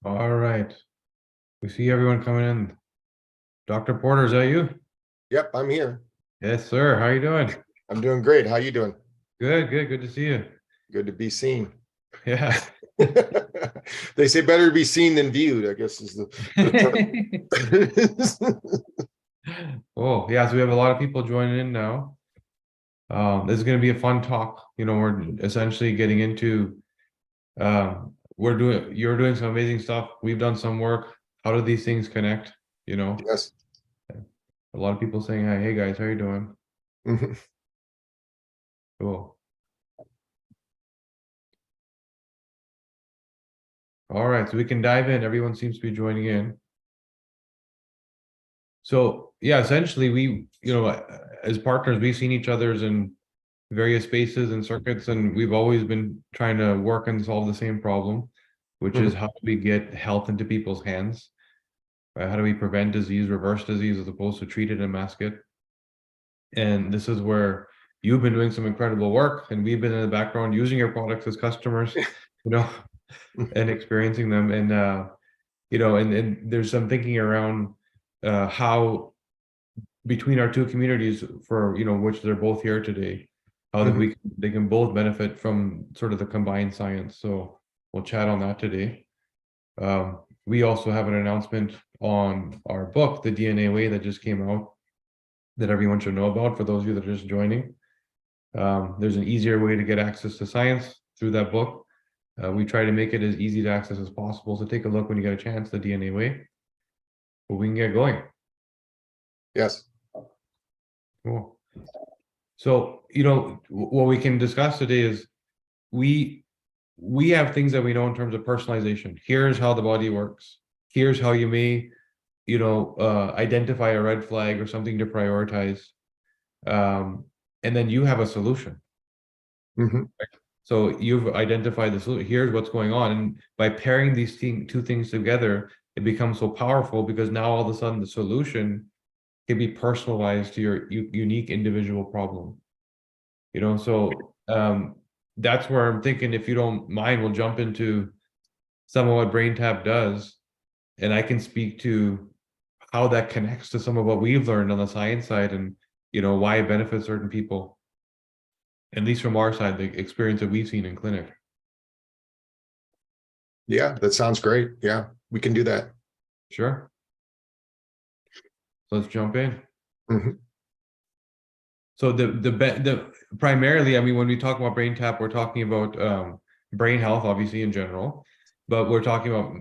All right. We see everyone coming in. Dr. Porter, is that you? Yep, I'm here. Yes, sir. How you doing? I'm doing great. How you doing? Good, good, good to see you. Good to be seen. Yeah. They say better to be seen than viewed, I guess is the term. Oh, yeah. So we have a lot of people joining in now. This is going to be a fun talk. We're essentially getting into, you're doing some amazing stuff. We've done some work. How do these things connect? Yes. A lot of people saying, hey guys, how you doing? Mhm. Cool. All right, so we can dive in. Everyone seems to be joining in. So yeah, essentially as partners, we've seen each other's in various spaces and circuits, and we've always been trying to work and solve the same problem, which is Mhm. how do we get health into people's hands? Right? How do we prevent disease, reverse disease, as opposed to treat it and mask it? And this is where you've been doing some incredible work, and we've been in the background using your products as customers, you know, and experiencing them. And and there's some thinking around how between our two communities for which they're both here today, how that Mhm. they can both benefit from sort of the combined science. So we'll chat on that today. We also have an announcement on our book, The DNA Way, that just came out, that everyone should know about for those of you that are just joining. There's an easier way to get access to science through that book. We try to make it as easy to access as possible. So take a look when you get a chance, The DNA Way. But we can get going. Yes. Cool. So, what we can discuss today is we we have things that we know in terms of personalization. Here's how the body works. Here's how you may, identify a red flag or something to prioritize. And then you have a solution. Mhm. So you've identified the solution. Here's what's going on. And by pairing these two things together, it becomes so powerful because now all of a sudden the solution can be personalized to your unique individual problem. So that's where I'm thinking, if you don't mind, we'll jump into some of what BrainTap does, and I can speak to how that connects to some of what we've learned on the science side, and why it benefits certain people, at least from our side, the experience that we've seen in clinic. Yeah, that sounds great. Yeah, we can do that. Sure. Let's jump in. Mhm. So the primarily, I mean, when we talk about BrainTap, we're talking about brain health, obviously in general, but we're talking about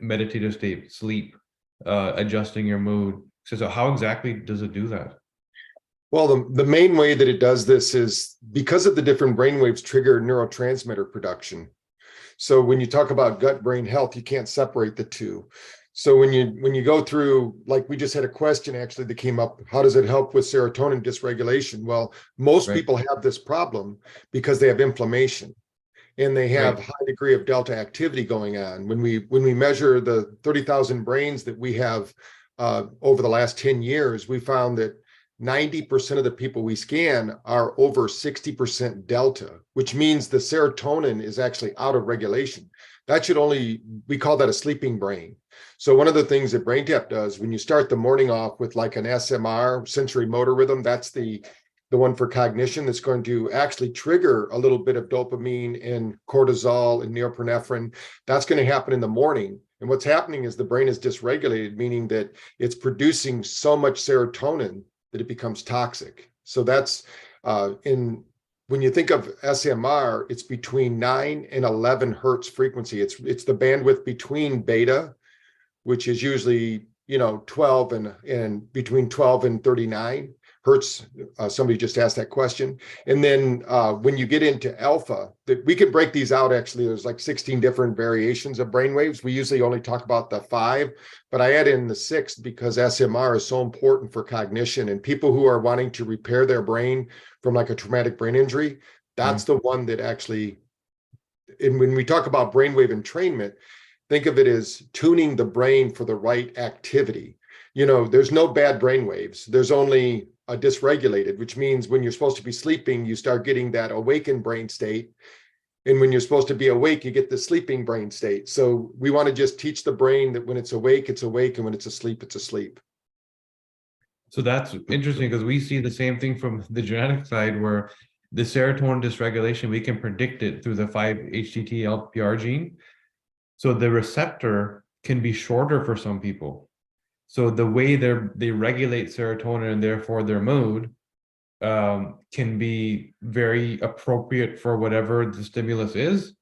meditative state, sleep, adjusting your mood. So how exactly does it do that? Well, the main way that it does this is because of the different brainwaves trigger neurotransmitter production. So when you talk about gut brain health, you can't separate the two. So when you go through, like we just had a question actually that came up, how does it help with serotonin dysregulation? Well, most Right, people have this problem because they have inflammation and they have right, high degree of delta activity going on. When we measure the 30,000 brains that we have over the last 10 years, we found that 90% of the people we scan are over 60% delta, which means the serotonin is actually out of regulation. That should only, we call that a sleeping brain. So one of the things that BrainTap does, when you start the morning off with like an SMR, sensory motor rhythm, that's the one for cognition, that's going to actually trigger a little bit of dopamine and cortisol and norepinephrine. That's going to happen in the morning. And what's happening is the brain is dysregulated, meaning that it's producing so much serotonin that it becomes toxic. So that's when you think of SMR, it's between 9 and 11 hertz frequency. It's the bandwidth between beta, which is usually 12 and between 12 and 39 hertz. Somebody just asked that question. And then when you get into alpha, we can break these out. Actually, there's like 16 different variations of brainwaves. We usually only talk about the 5, but I add in the 6th because SMR is so important for cognition and people who are wanting to repair their brain from like a traumatic brain injury. That's right, the one that actually, and when we talk about brainwave entrainment, think of it as tuning the brain for the right activity. There's no bad brain waves. There's only a dysregulated, which means when you're supposed to be sleeping, you start getting that awakened brain state. And when you're supposed to be awake, you get the sleeping brain state. So we want to just teach the brain that when it's awake, and when it's asleep, it's asleep. So that's interesting because we see the same thing from the genetic side where the serotonin dysregulation, we can predict it through the 5-HTT-LPR gene. So the receptor can be shorter for some people. So the way they regulate serotonin and therefore their mood can be very appropriate for whatever the stimulus is,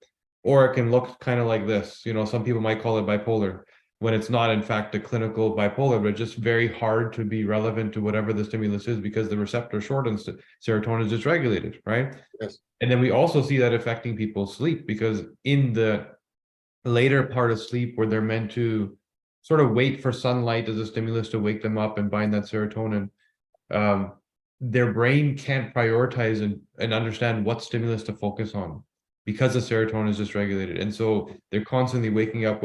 or it can look kind of like this. You know, some people might call it bipolar when it's not in fact a clinical bipolar, but just very hard to be relevant to whatever the stimulus is because the receptor shortens, serotonin is dysregulated, right? Yes. And then we also see that affecting people's sleep because in the later part of sleep where they're meant to sort of wait for sunlight as a stimulus to wake them up and bind that serotonin, their brain can't prioritize and understand what stimulus to focus on because the serotonin is dysregulated. And so they're constantly waking up.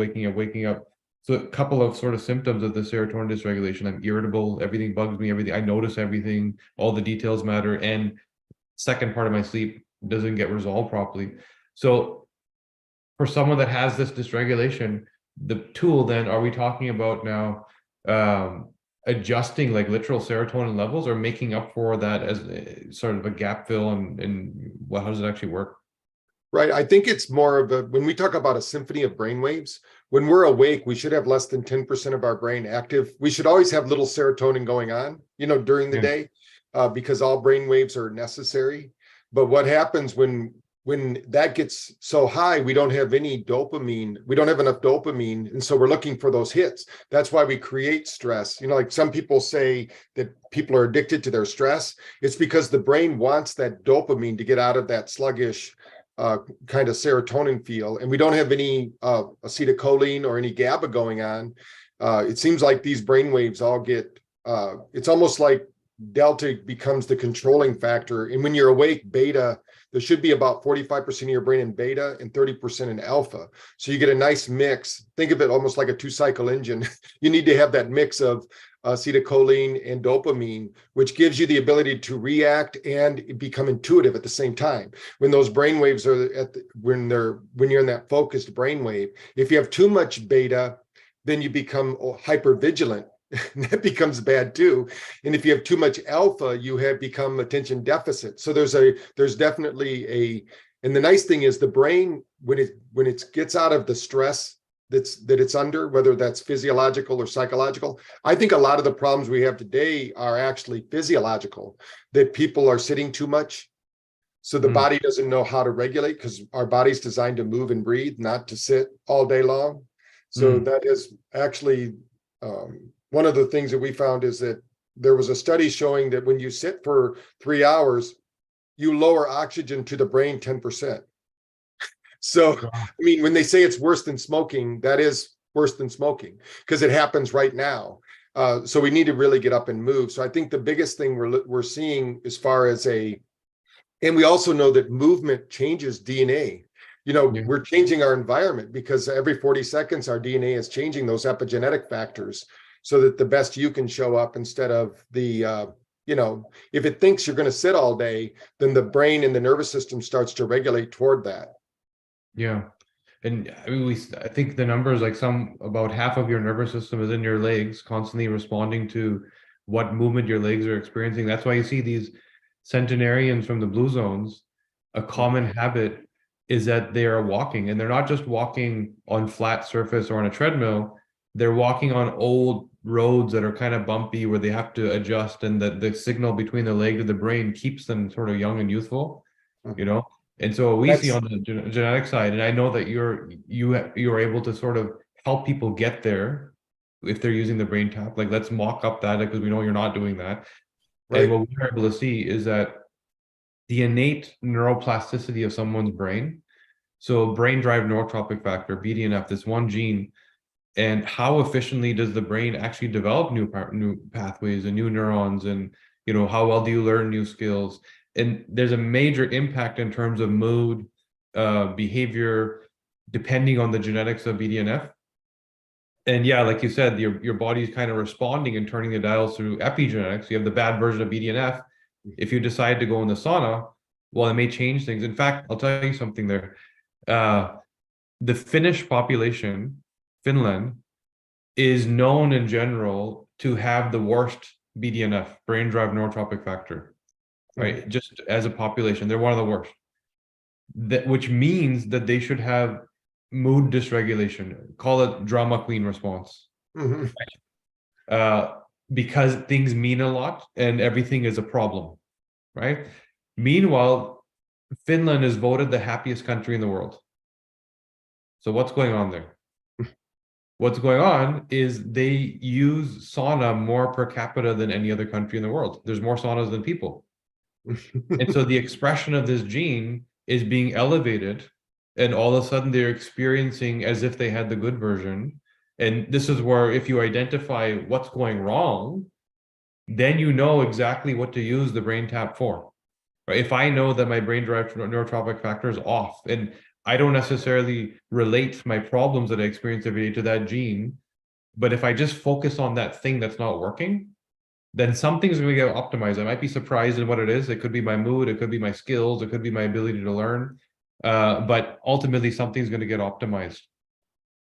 So a couple of sort of symptoms of the serotonin dysregulation: I'm irritable, everything bugs me, I notice everything, all the details matter, and second part of my sleep doesn't get resolved properly. So for someone that has this dysregulation, the tool then, are we talking about now adjusting like literal serotonin levels or making up for that as sort of a gap fill, and well, how does it actually work? Right. I think it's more of a, when we talk about a symphony of brainwaves, when we're awake, we should have less than 10% of our brain active. We should always have little serotonin going on, during the day, because all brainwaves are necessary. But what happens when that gets so high, we don't have any dopamine. We don't have enough dopamine. And so we're looking for those hits. That's why we create stress. Like some people say that people are addicted to their stress. It's because the brain wants that dopamine to get out of that sluggish kind of serotonin feel. And we don't have any acetylcholine or any GABA going on. It seems like these brain waves all get, it's almost like delta becomes the controlling factor. And when you're awake, beta, there should be about 45% of your brain in beta and 30% in alpha. So you get a nice mix. Think of it almost like a 2-cycle engine. You need to have that mix of acetylcholine and dopamine, which gives you the ability to react and become intuitive at the same time. When those brain waves are when you're in that focused brain wave, if you have too much beta, then you become hypervigilant. That becomes bad too. And if you have too much alpha, you have become attention deficit. So there's definitely and the nice thing is the brain, when it gets out of the stress that it's under, whether that's physiological or psychological, I think a lot of the problems we have today are actually physiological, that people are sitting too much. So the body doesn't know how to regulate, because our body's designed to move and breathe, not to sit all day long. So that is actually one of the things that we found is that there was a study showing that when you sit for 3 hours, you lower oxygen to the brain 10%. So, I mean, when they say it's worse than smoking, that is worse than smoking because it happens right now. So we need to really get up and move. So I think the biggest thing we're seeing as far as and we also know that movement changes DNA. We're changing our environment because every 40 seconds, our DNA is changing those epigenetic factors so that the best you can show up instead of the, if it thinks you're going to sit all day, then the brain and the nervous system starts to regulate toward that. Yeah. And I mean, I think the numbers, like about half of your nervous system is in your legs, constantly responding to what movement your legs are experiencing. That's why you see these centenarians from the blue zones. A common habit is that they are walking, and they're not just walking on flat surface or on a treadmill. They're walking on old roads that are kind of bumpy where they have to adjust, and the signal between the leg to the brain keeps them sort of young and youthful, And so we see on the genetic side, and I know that you're able to sort of help people get there if they're using the BrainTap. Like, let's mock up that because we know you're not doing that. Right. And what we're able to see is that the innate neuroplasticity of someone's brain, so brain-derived neurotrophic factor, BDNF, this one gene, and how efficiently does the brain actually develop new pathways and new neurons, and how well do you learn new skills? And there's a major impact in terms of mood, behavior, depending on the genetics of BDNF. And yeah, like you said, your body's kind of responding and turning the dials through epigenetics. You have the bad version of BDNF. If you decide to go in the sauna, Well, it may change things. In fact, I'll tell you something there. The Finnish population, Finland, is known in general to have the worst BDNF, brain-derived neurotrophic factor, right? Just as a population, they're one of the worst. Which means that they should have mood dysregulation. Call it drama queen response. Mhm. Because things mean a lot and everything is a problem, right? Meanwhile, Finland is voted the happiest country in the world. So what's going on there? What's going on is they use sauna more per capita than any other country in the world. There's more saunas than people. And so the expression of this gene is being elevated, and all of a sudden they're experiencing as if they had the good version. And this is where, if you identify what's going wrong, then you know exactly what to use the BrainTap for. Right? If I know that my brain-derived neurotrophic factor is off, and I don't necessarily relate my problems that I experience every day to that gene, but if I just focus on that thing that's not working, then something's going to get optimized. I might be surprised in what it is. It could be my mood, it could be my skills, it could be my ability to learn, but ultimately something's going to get optimized.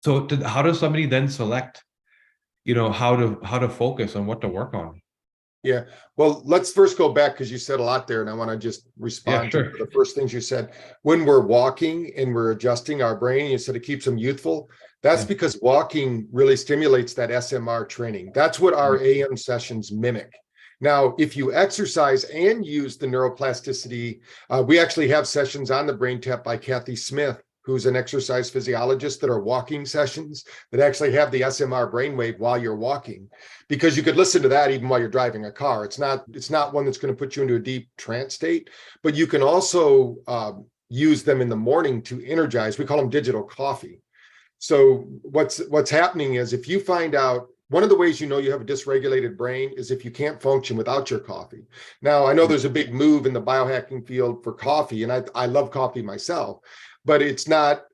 So how does somebody then select, how to focus on what to work on? Yeah, well, let's first go back, because you said a lot there, and I want to just respond sure. to the first things you said. When we're walking and we're adjusting our brain, you said it keeps them youthful. That's because walking really stimulates that SMR training. That's what our AM sessions mimic. Now, if you exercise and use the neuroplasticity, we actually have sessions on the BrainTap by Kathy Smith, who's an exercise physiologist, that are walking sessions that actually have the SMR brainwave while you're walking, because you could listen to that even while you're driving a car. It's not one that's going to put you into a deep trance state, but you can also use them in the morning to energize. We call them digital coffee. So what's happening is, if you find out, one of the ways you know you have a dysregulated brain is if you can't function without your coffee. Now, I know there's a big move in the biohacking field for coffee, and I love coffee myself, but it's not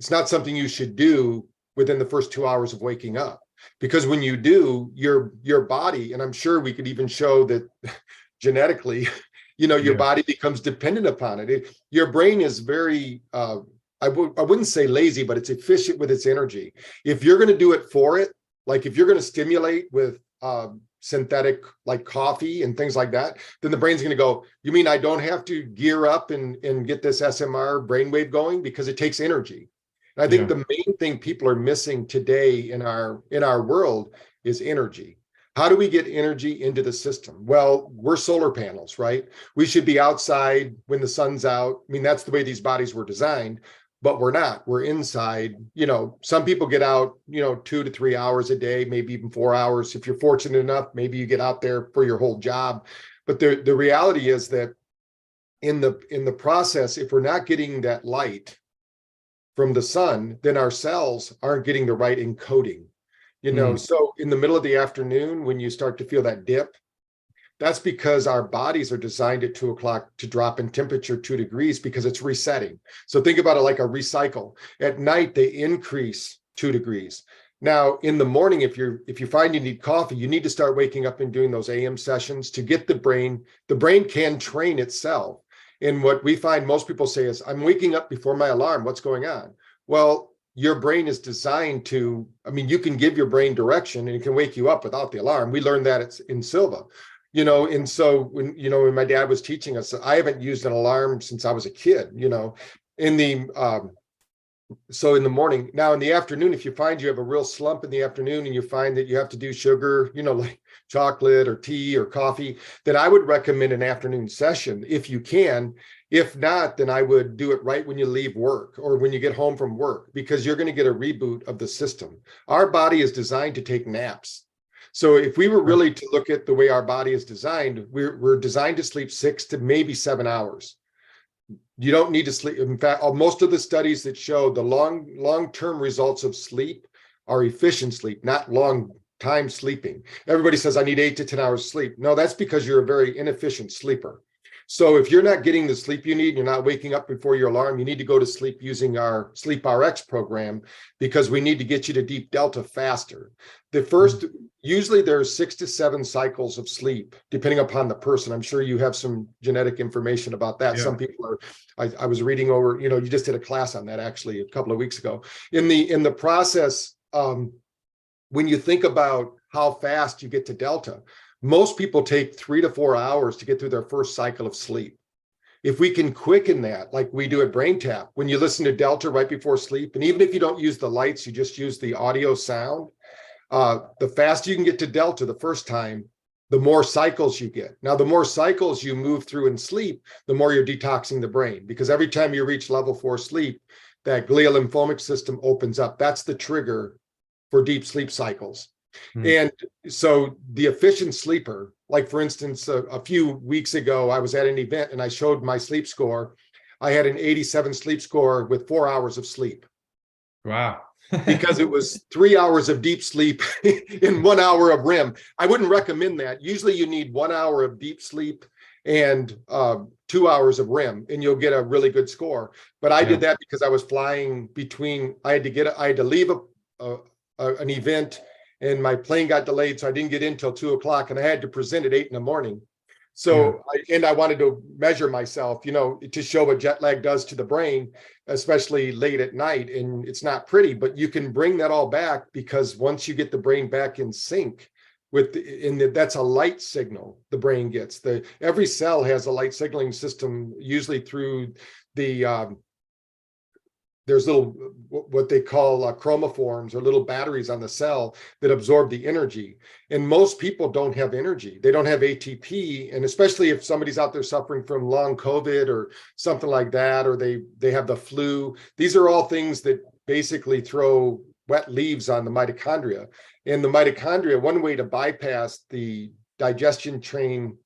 something you should do within the first 2 hours of waking up, because when you do, your body, and I'm sure we could even show that genetically, your body becomes dependent upon it. Your brain is very I wouldn't say lazy, but it's efficient with its energy. If you're going to do it for it, like if you're going to stimulate with synthetic like coffee and things like that, then the brain's going to go, you mean I don't have to gear up and get this SMR brainwave going, because it takes energy. And I think the main thing people are missing today in our world is energy. How do we get energy into the system? Well, we're solar panels, right? We should be outside when the sun's out. I mean, that's the way these bodies were designed, but we're not. We're inside. Some people get out, 2 to 3 hours a day, maybe even 4 hours. If you're fortunate enough, maybe you get out there for your whole job. But the reality is that in the process, if we're not getting that light from the sun, then our cells aren't getting the right encoding. So in the middle of the afternoon, when you start to feel that dip, that's because our bodies are designed at 2 o'clock to drop in temperature 2 degrees, because it's resetting. So think about it like a recycle. At night, they increase 2 degrees. Now, in the morning, if you find you need coffee, you need to start waking up and doing those AM sessions to get the brain can train itself. And what we find most people say is, I'm waking up before my alarm. What's going on? Well, your brain is designed to, you can give your brain direction and it can wake you up without the alarm. We learned that in Silva. And so when my dad was teaching us, I haven't used an alarm since I was a kid, so in the morning. Now in the afternoon, if you find you have a real slump in the afternoon and you find that you have to do sugar, like chocolate or tea or coffee, then I would recommend an afternoon session if you can. If not, then I would do it right when you leave work or when you get home from work, because you're going to get a reboot of the system. Our body is designed to take naps. So if we were really to look at the way our body is designed, we're designed to sleep 6 to maybe 7 hours. You don't need to sleep. In fact, most of the studies that show the long-term results of sleep are efficient sleep, not long time sleeping. Everybody says, I need 8 to 10 hours sleep. No, that's because you're a very inefficient sleeper. So if you're not getting the sleep you need, you're not waking up before your alarm, you need to go to sleep using our Sleep RX program, because we need to get you to deep delta faster. The first, usually there's 6 to 7 cycles of sleep, depending upon the person. I'm sure you have some genetic information about that. Yeah. Some people are, I was reading over, you just did a class on that actually a couple of weeks ago. In the process, when you think about how fast you get to delta, most people take 3 to 4 hours to get through their first cycle of sleep. If we can quicken that, like we do at BrainTap, when you listen to delta right before sleep, and even if you don't use the lights, you just use the audio sound, the faster you can get to delta the first time, the more cycles you get. Now, the more cycles you move through in sleep, the more you're detoxing the brain, because every time you reach level 4 sleep, that glial lymphomic system opens up. That's the trigger for deep sleep cycles. And so the efficient sleeper, like for instance, a few weeks ago, I was at an event and I showed my sleep score. I had an 87 sleep score with 4 hours of sleep. Wow. Because it was 3 hours of deep sleep in 1 hour of REM. I wouldn't recommend that. Usually you need 1 hour of deep sleep and 2 hours of REM, and you'll get a really good score. But I did that because I was flying between, I had to leave an event, and my plane got delayed, so I didn't get in till 2 o'clock, and I had to present at 8 in the morning. So, I wanted to measure myself, to show what jet lag does to the brain, especially late at night. And it's not pretty, but you can bring that all back, because once you get the brain back in sync with, that's a light signal the brain gets. Every cell has a light signaling system, usually through the, there's little, what they call chromophores, or little batteries on the cell that absorb the energy. And most people don't have energy. They don't have ATP. And especially if somebody's out there suffering from long COVID or something like that, or they have the flu, these are all things that basically throw wet leaves on the mitochondria. And the mitochondria, one way to bypass the digestion chain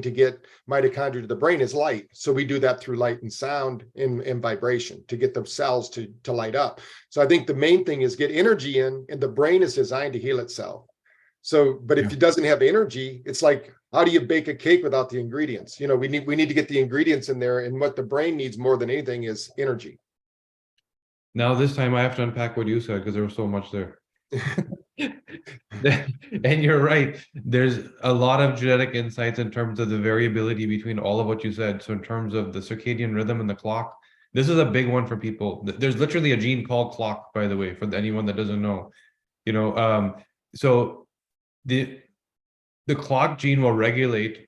to get mitochondria to the brain is light. So we do that through light and sound and vibration to get the cells to light up. So I think the main thing is get energy in, and the brain is designed to heal itself. So, but if it doesn't have energy, it's like, how do you bake a cake without the ingredients? We need to get the ingredients in there, and what the brain needs more than anything is energy. Now this time I have to unpack what you said, because there was so much there. And you're right, there's a lot of genetic insights in terms of the variability between all of what you said. So in terms of the circadian rhythm and the clock, this is a big one for people. There's literally a gene called clock, by the way, for anyone that doesn't know. So the clock gene will regulate,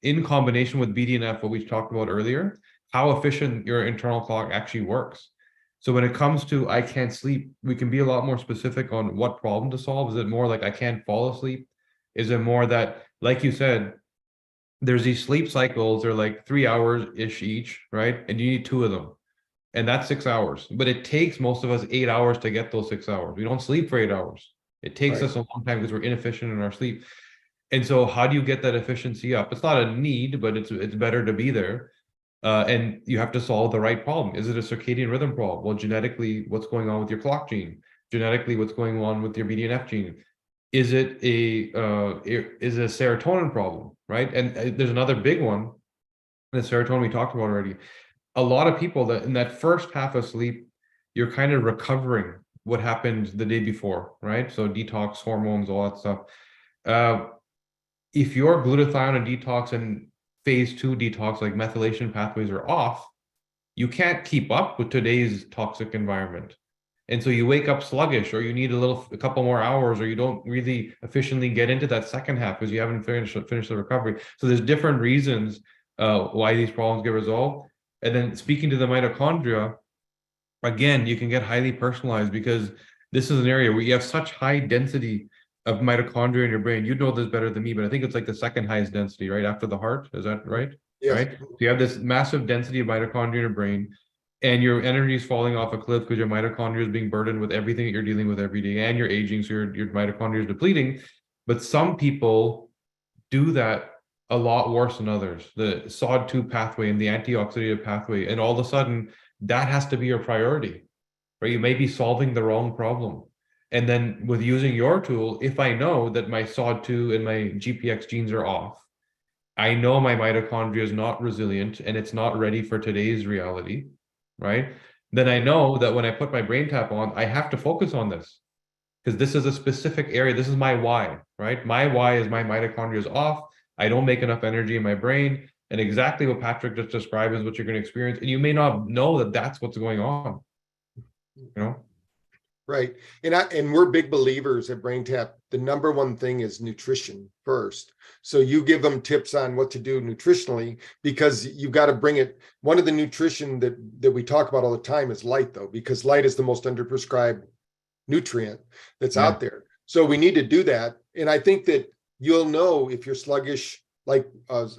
in combination with BDNF, what we talked about earlier, how efficient your internal clock actually works. So when it comes to I can't sleep, we can be a lot more specific on what problem to solve. Is it more like I can't fall asleep? Is it more that, like you said, there's these sleep cycles, they're like 3 hours-ish each, right? And you need 2 of them. And that's 6 hours. But it takes most of us 8 hours to get those 6 hours. We don't sleep for 8 hours. It takes us a long time because we're inefficient in our sleep. And so how do you get that efficiency up? It's not a need, but it's better to be there. And you have to solve the right problem. Is it a circadian rhythm problem? Well, genetically, what's going on with your clock gene? Genetically, what's going on with your BDNF gene? Is it a serotonin problem, right? And there's another big one, the serotonin we talked about already. A lot of people that in that first half of sleep, you're kind of recovering what happened the day before, right? So detox, hormones, all that stuff. If your glutathione and detox and phase 2 detox, like methylation pathways, are off, you can't keep up with today's toxic environment. And so you wake up sluggish, or you need a couple more hours, or you don't really efficiently get into that second half because you haven't finished the recovery. So there's different reasons why these problems get resolved. And then speaking to the mitochondria, again, you can get highly personalized, because this is an area where you have such high density of mitochondria in your brain. You know this better than me, but I think it's like the second highest density, right after the heart. Is that right? Yes. Right. So you have this massive density of mitochondria in your brain, and your energy is falling off a cliff because your mitochondria is being burdened with everything that you're dealing with every day, and you're aging, so your mitochondria is depleting. But some people do that a lot worse than others. The SOD2 pathway and the antioxidative pathway, and all of a sudden that has to be your priority, right? You may be solving the wrong problem. And then with using your tool, if I know that my SOD2 and my GPX genes are off, I know my mitochondria is not resilient and it's not ready for today's reality, right? Then I know that when I put my BrainTap on, I have to focus on this because this is a specific area. This is my why, right? My why is my mitochondria is off. I don't make enough energy in my brain. And exactly what Patrick just described is what you're going to experience. And you may not know that that's what's going on, you know? Right. And we're big believers at BrainTap. The number one thing is nutrition first. So you give them tips on what to do nutritionally because you've got to bring it. One of the nutrition that we talk about all the time is light, though, because light is the most underprescribed nutrient that's Yeah. out there. So we need to do that. And I think that you'll know if you're sluggish, like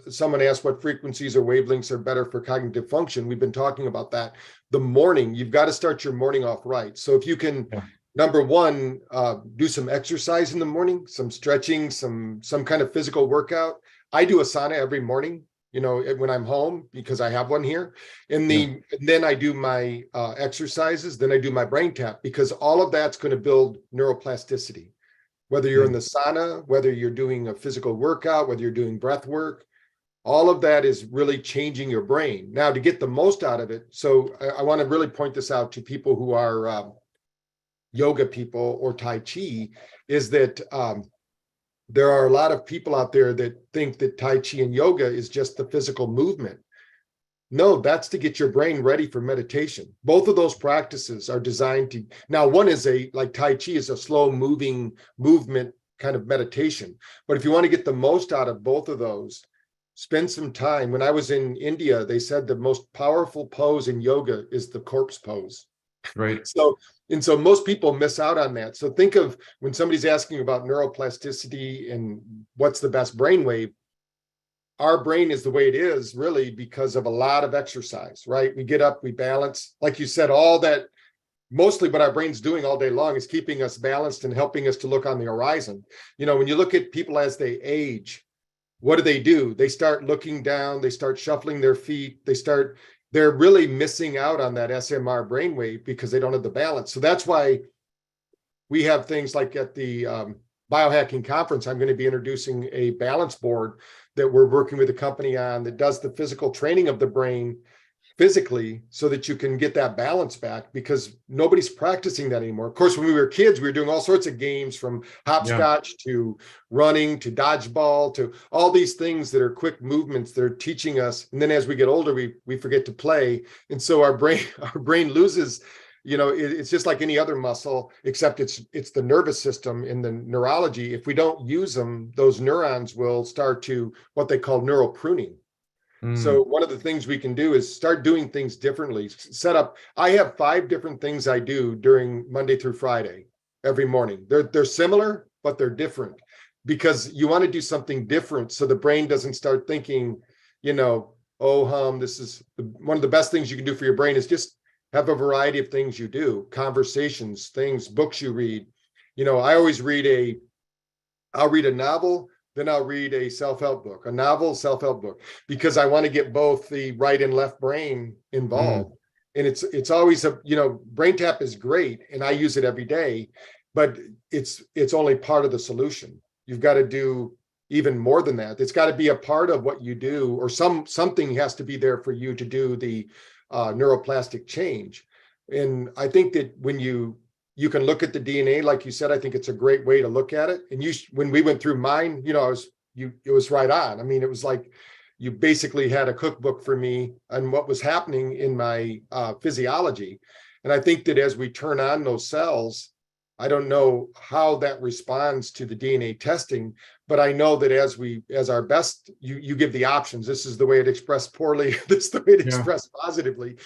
someone asked what frequencies or wavelengths are better for cognitive function. We've been talking about that. The morning, you've got to start your morning off right. So if you can, number one, do some exercise in the morning, some stretching, some kind of physical workout. I do a sauna every morning, when I'm home because I have one here. And then I do my exercises, then I do my BrainTap because all of that's going to build neuroplasticity. Whether you're in the sauna, whether you're doing a physical workout, whether you're doing breath work, all of that is really changing your brain. Now, to get the most out of it, so I want to really point this out to people who are yoga people or Tai Chi, is that there are a lot of people out there that think that Tai Chi and yoga is just the physical movement. No, that's to get your brain ready for meditation. Both of those practices are designed to, now one is like Tai Chi is a slow moving movement kind of meditation. But if you want to get the most out of both of those, spend some time. When I was in India, they said the most powerful pose in yoga is the corpse pose. Right. So most people miss out on that. So think of when somebody's asking about neuroplasticity and what's the best brainwave, our brain is the way it is really because of a lot of exercise, right? We get up, we balance, like you said, all that, mostly what our brain's doing all day long is keeping us balanced and helping us to look on the horizon. When you look at people as they age, what do? They start looking down, they start shuffling their feet, they're really missing out on that SMR brainwave because they don't have the balance. So that's why we have things like at the biohacking conference, I'm going to be introducing a balance board that we're working with a company on that does the physical training of the brain physically so that you can get that balance back because nobody's practicing that anymore. Of course, when we were kids, we were doing all sorts of games from hopscotch to running to dodgeball to all these things that are quick movements that are teaching us. And then as we get older, we forget to play. And so our brain loses, it's just like any other muscle, except it's the nervous system in the neurology. If we don't use them, those neurons will start to what they call neural pruning. So one of the things we can do is start doing things differently. I have 5 different things I do during Monday through Friday every morning. They're similar, but they're different because you want to do something different so the brain doesn't start thinking, this is one of the best things you can do for your brain is just have a variety of things you do, conversations, things, books you read. I always I'll read a novel, then I'll read a self-help book, a novel, self-help book, because I want to get both the right and left brain involved. And it's always BrainTap is great and I use it every day, but it's only part of the solution. You've got to do even more than that. It's got to be a part of what you do, or something has to be there for you to do the neuroplastic change. And I think that when you can look at the DNA, like you said, I think it's a great way to look at it. And when we went through mine, it was right on. I mean, it was like you basically had a cookbook for me on what was happening in my physiology. And I think that as we turn on those cells, I don't know how that responds to the DNA testing, but I know that as our best, you give the options. This is the way it expressed poorly. This is the way it expressed positively.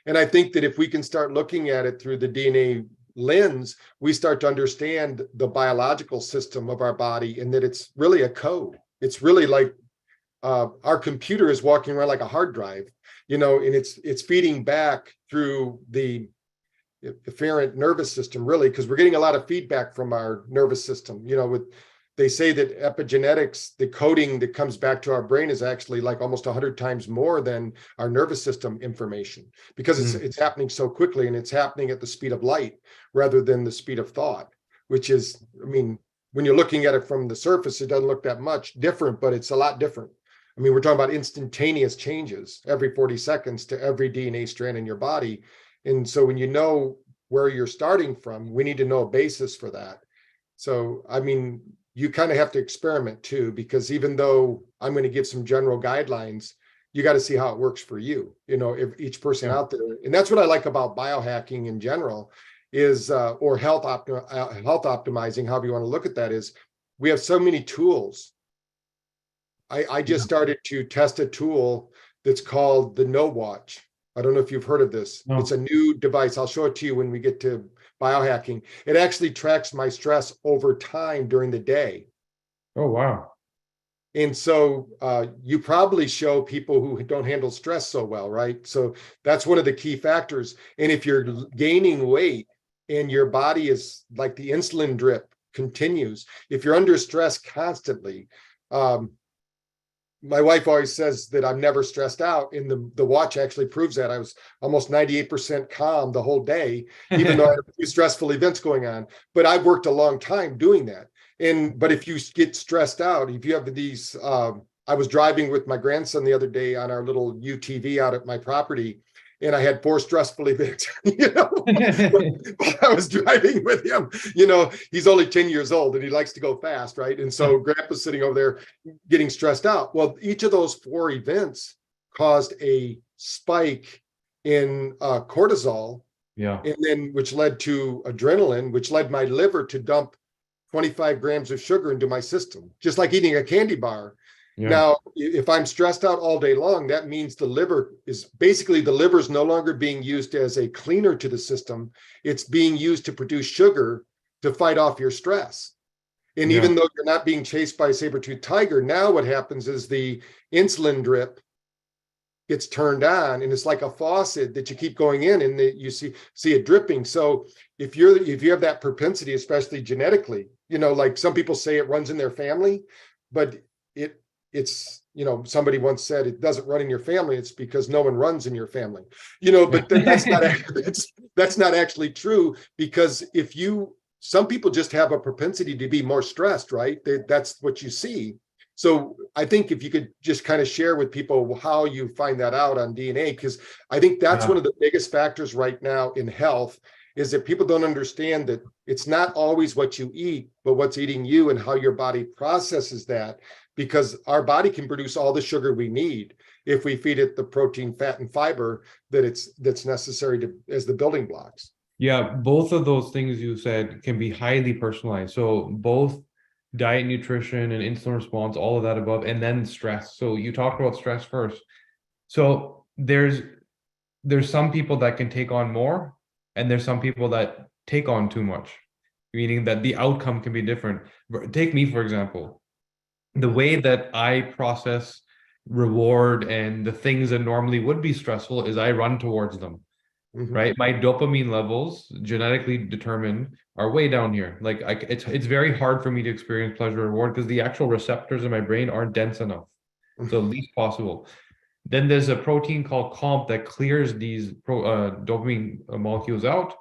And I think that if we can start looking at it through the DNA lens, we start to understand the biological system of our body and that it's really a code. It's really like our computer is walking around like a hard drive, and it's feeding back through the afferent nervous system, really, because we're getting a lot of feedback from our nervous system. They say that epigenetics, the coding that comes back to our brain is actually like almost 100 times more than our nervous system information because it's happening so quickly and it's happening at the speed of light rather than the speed of thought, which is, when you're looking at it from the surface, it doesn't look that much different, but it's a lot different. I mean, we're talking about instantaneous changes every 40 seconds to every DNA strand in your body. And so when you know where you're starting from, we need to know a basis for that. So, I mean, you kind of have to experiment too, because even though I'm going to give some general guidelines, you got to see how it works for you, if each person Yeah. out there. And that's what I like about biohacking in general is, or health optimizing, however you want to look at that, is we have so many tools. I just Yeah. started to test a tool that's called the No Watch. I don't know if you've heard of this. No. It's a new device. I'll show it to you when we get to biohacking. It actually tracks my stress over time during the day. Oh, wow. And so you probably show people who don't handle stress so well, right? So that's one of the key factors. And if you're gaining weight and your body is like the insulin drip continues, if you're under stress constantly, my wife always says that I'm never stressed out, and the watch actually proves that. I was almost 98% calm the whole day, even though I had a few stressful events going on. But I've worked a long time doing that. But if you get stressed out, if you have these, I was driving with my grandson the other day on our little UTV out at my property, and I had 4 stressful events, while I was driving with him. He's only 10 years old and he likes to go fast, right? And so grandpa's sitting over there getting stressed out. Well, each of those 4 events caused a spike in cortisol, Yeah. and then which led to adrenaline, which led my liver to dump 25 grams of sugar into my system, just like eating a candy bar. Yeah. Now, if I'm stressed out all day long, that means the liver is no longer being used as a cleaner to the system. It's being used to produce sugar to fight off your stress. And Yeah. even though you're not being chased by a saber-toothed tiger, now what happens is the insulin drip gets turned on, and it's like a faucet that you keep going in, and you see it dripping. So if you have that propensity, especially genetically, like some people say it runs in their family, but it's somebody once said it doesn't run in your family, it's because no one runs in your family, but that's not actually true, because some people just have a propensity to be more stressed, right? That's what you see. So I think if you could just kind of share with people how you find that out on DNA, because I think that's one of the biggest factors right now in health, is that people don't understand that it's not always what you eat, but what's eating you and how your body processes that, because our body can produce all the sugar we need if we feed it the protein, fat, and fiber that's necessary as the building blocks. Yeah, both of those things you said can be highly personalized. So both diet, nutrition, and insulin response, all of that above, and then stress. So you talked about stress first. So there's some people that can take on more, and there's some people that take on too much, meaning that the outcome can be different. Take me, for example. The way that I process reward and the things that normally would be stressful is I run towards them. Right? My dopamine levels, genetically determined, are way down here. Like it's very hard for me to experience pleasure or reward because the actual receptors in my brain aren't dense enough. So least possible. Then there's a protein called COMP that clears these dopamine molecules out,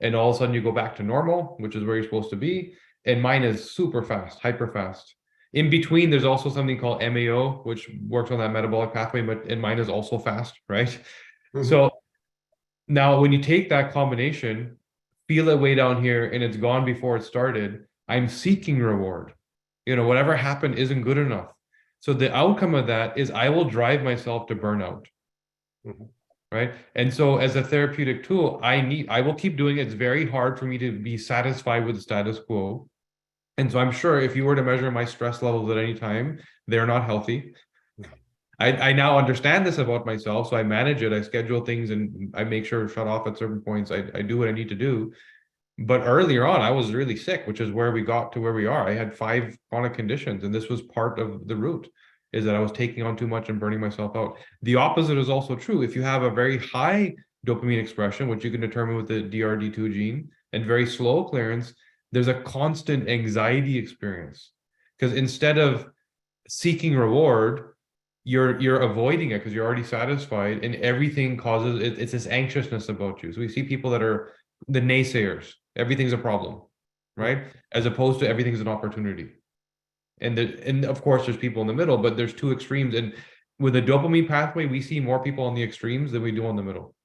and all of a sudden you go back to normal, which is where you're supposed to be. And mine is super fast, hyper fast. In between, there's also something called MAO, which works on that metabolic pathway, and mine is also fast, right? So now, when you take that combination, feel it way down here, and it's gone before it started, I'm seeking reward. Whatever happened isn't good enough. So the outcome of that is I will drive myself to burnout. Right? And so as a therapeutic tool, I will keep doing it. It's very hard for me to be satisfied with the status quo. And so I'm sure if you were to measure my stress levels at any time, they're not healthy. I now understand this about myself, so I manage it. I schedule things and I make sure to shut off at certain points. I do what I need to do. But earlier on, I was really sick, which is where we got to where we are. I had 5 chronic conditions, and this was part of the root, is that I was taking on too much and burning myself out. The opposite is also true. If you have a very high dopamine expression, which you can determine with the DRD2 gene, and very slow clearance, there's a constant anxiety experience. Because instead of seeking reward, you're avoiding it because you're already satisfied, and everything causes it's this anxiousness about you. So we see people that are the naysayers. Everything's a problem, right? As opposed to everything's an opportunity. And of course there's people in the middle, but there's two extremes. And with the dopamine pathway, we see more people on the extremes than we do on the middle.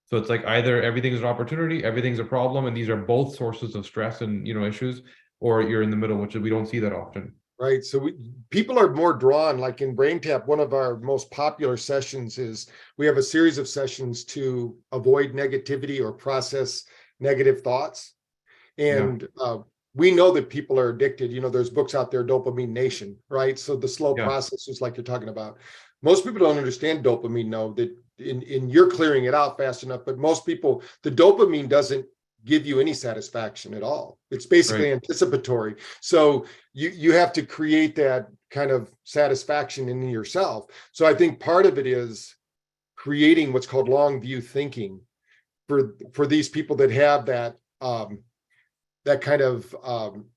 So it's like either everything's an opportunity, everything's a problem, and these are both sources of stress and issues, or you're in the middle, which we don't see that often. Right. So people are more drawn, like in BrainTap, one of our most popular sessions is we have a series of sessions to avoid negativity or process negative thoughts. And we know that people are addicted. There's books out there, Dopamine Nation, right? So the slow process is like you're talking about. Most people don't understand dopamine, know that in you're clearing it out fast enough, but most people, the dopamine doesn't give you any satisfaction at all. It's basically anticipatory. So you have to create that kind of satisfaction in yourself. So I think part of it is creating what's called long view thinking for these people that have that that kind of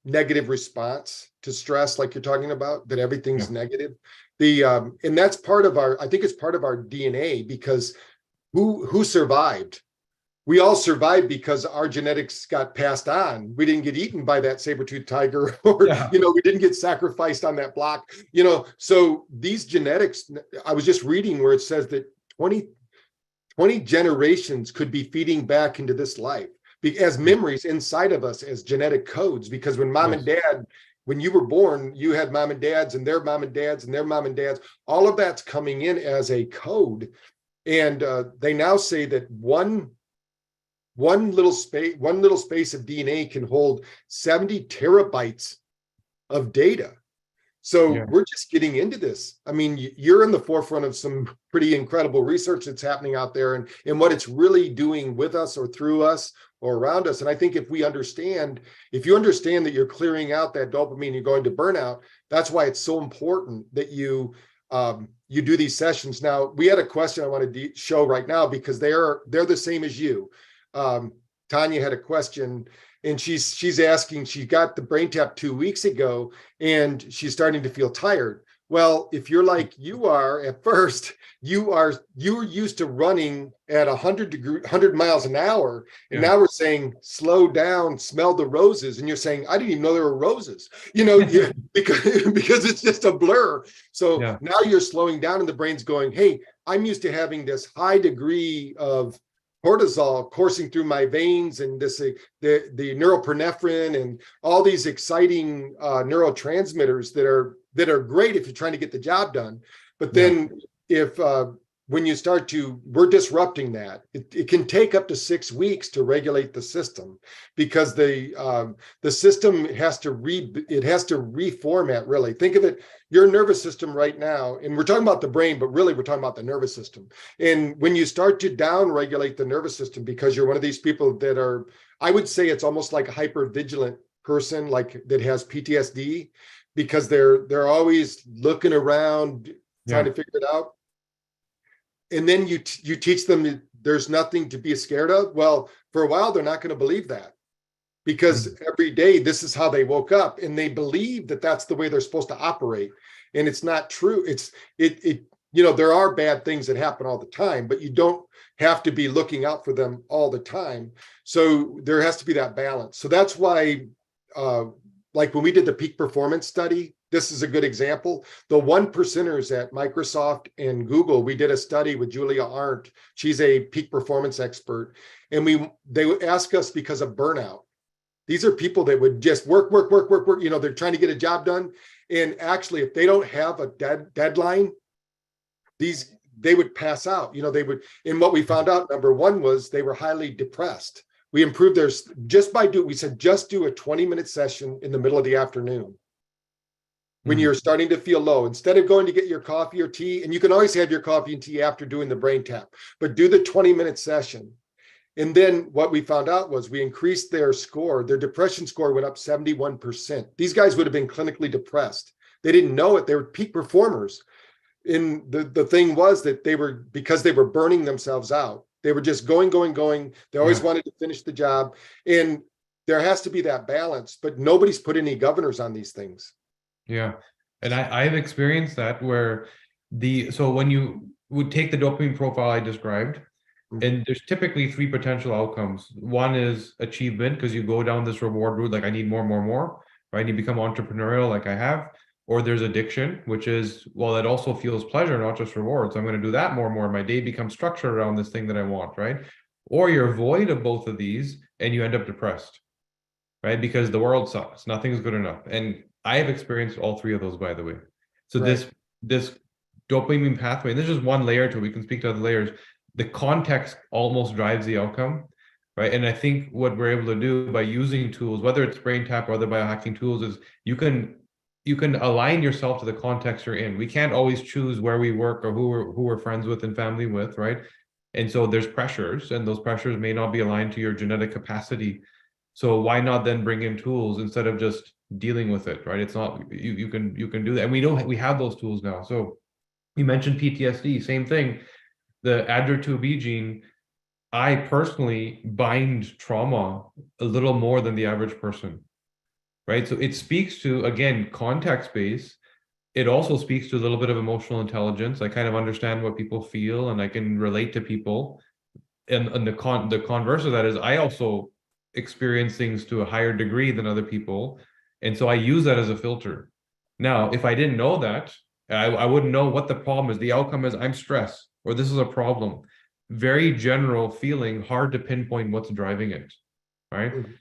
negative response to stress, like you're talking about, that everything's negative. And that's part of I think it's part of our DNA, because who survived? We all survived because our genetics got passed on. We didn't get eaten by that saber-toothed tiger, or we didn't get sacrificed on that block. So these genetics, I was just reading where it says that 20 generations could be feeding back into this life as memories inside of us as genetic codes. Because when mom and dad, when you were born, you had mom and dads and their mom and dads and their mom and dads. All of that's coming in as a code. And they now say that one little space of DNA can hold 70 terabytes of data. So we're just getting into this. I mean, you're in the forefront of some pretty incredible research that's happening out there, and what it's really doing with us or through us or around us. And I think if you understand that you're clearing out that dopamine, you're going to burnout, that's why it's so important that you do these sessions. Now, we had a question I want to show right now, because they're the same as you. Tanya had a question, and she's asking, she got the BrainTap 2 weeks ago, and she's starting to feel tired. Well, if you're like you are at first, you're used to running at 100 miles an hour, and now we're saying slow down, smell the roses, and you're saying I didn't even know there were roses, because it's just a blur. So now you're slowing down, and the brain's going, hey, I'm used to having this high degree of cortisol coursing through my veins, and the neuropinephrine and all these exciting neurotransmitters that are great if you're trying to get the job done. But then when you start we're disrupting that. It can take up to 6 weeks to regulate the system, because the system has to reformat, really. Think of it, your nervous system right now, and we're talking about the brain, but really we're talking about the nervous system. And when you start to down-regulate the nervous system, because you're one of these people that are, I would say it's almost like a hyper-vigilant person, like that has PTSD, because they're always looking around, trying to figure it out. And then you teach them there's nothing to be scared of. Well, for a while, they're not going to believe that, because every day this is how they woke up, and they believe that that's the way they're supposed to operate. And it's not true. There are bad things that happen all the time, but you don't have to be looking out for them all the time. So there has to be that balance. So that's why, like when we did the peak performance study, this is a good example. The 1%ers at Microsoft and Google, we did a study with Julia Arndt. She's a peak performance expert. And they would ask us because of burnout. These are people that would just work. They're trying to get a job done. And actually, if they don't have a deadline, they would pass out. And what we found out, number one, was they were highly depressed. We improved theirs we said, just do a 20-minute session in the middle of the afternoon, when you're starting to feel low, instead of going to get your coffee or tea. And you can always have your coffee and tea after doing the BrainTap, but do the 20-minute session. And then what we found out was we increased their score. Their depression score went up 71%. These guys would have been clinically depressed. They didn't know it. They were peak performers. And the thing was that because they were burning themselves out. They were just going. They always wanted to finish the job. And there has to be that balance, but nobody's put any governors on these things. Yeah. And I've experienced that, where so when you would take the dopamine profile I described, and there's typically 3 potential outcomes. One is achievement, because you go down this reward route, like I need more, right? You become entrepreneurial, like I have. or there's addiction, which is, well, it also feels pleasure, not just rewards. I'm going to do that more and more. My day becomes structured around this thing that I want, right? Or you're void of both of these and you end up depressed, right? Because the world sucks. Nothing's good enough. And I have experienced all three of those, by the way. So Right. this dopamine pathway, and this is just one layer to it. We can speak to other layers. The context almost drives the outcome, right? And I think what we're able to do by using tools, whether it's BrainTap or other biohacking tools, is you can align yourself to the context you're in. We can't always choose where we work or who we're friends with and family with, right? And so there's pressures, and those pressures may not be aligned to your genetic capacity. So why not then bring in tools instead of just dealing with it, right? It's not, you can do that, and we have those tools now. So you mentioned PTSD, same thing. The ADRA2B gene, I personally bind trauma a little more than the average person, right? So it speaks to, again, context based. It also speaks to a little bit of emotional intelligence. I kind of understand what people feel and I can relate to people. And the converse of that is I also experience things to a higher degree than other people. And so I use that as a filter. Now, if I didn't know that, I wouldn't know what the problem is. The outcome is I'm stressed or this is a problem. Very general feeling, hard to pinpoint what's driving it, right? Mhm.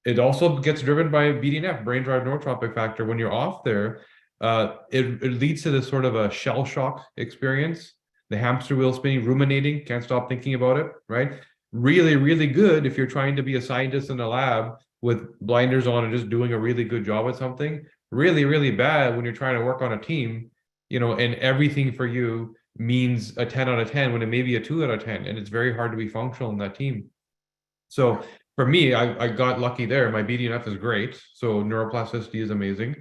It also gets driven by BDNF, brain-derived neurotrophic factor. When you're off there, it leads to this sort of a shell shock experience. The hamster wheel spinning, ruminating, can't stop thinking about it, right? Really, really good if you're trying to be a scientist in a lab with blinders on and just doing a really good job at something. Really, really bad when you're trying to work on a team, and everything for you means a 10 out of 10 when it may be a 2 out of 10. And it's very hard to be functional in that team. So for me, I got lucky there. My BDNF is great. So neuroplasticity is amazing.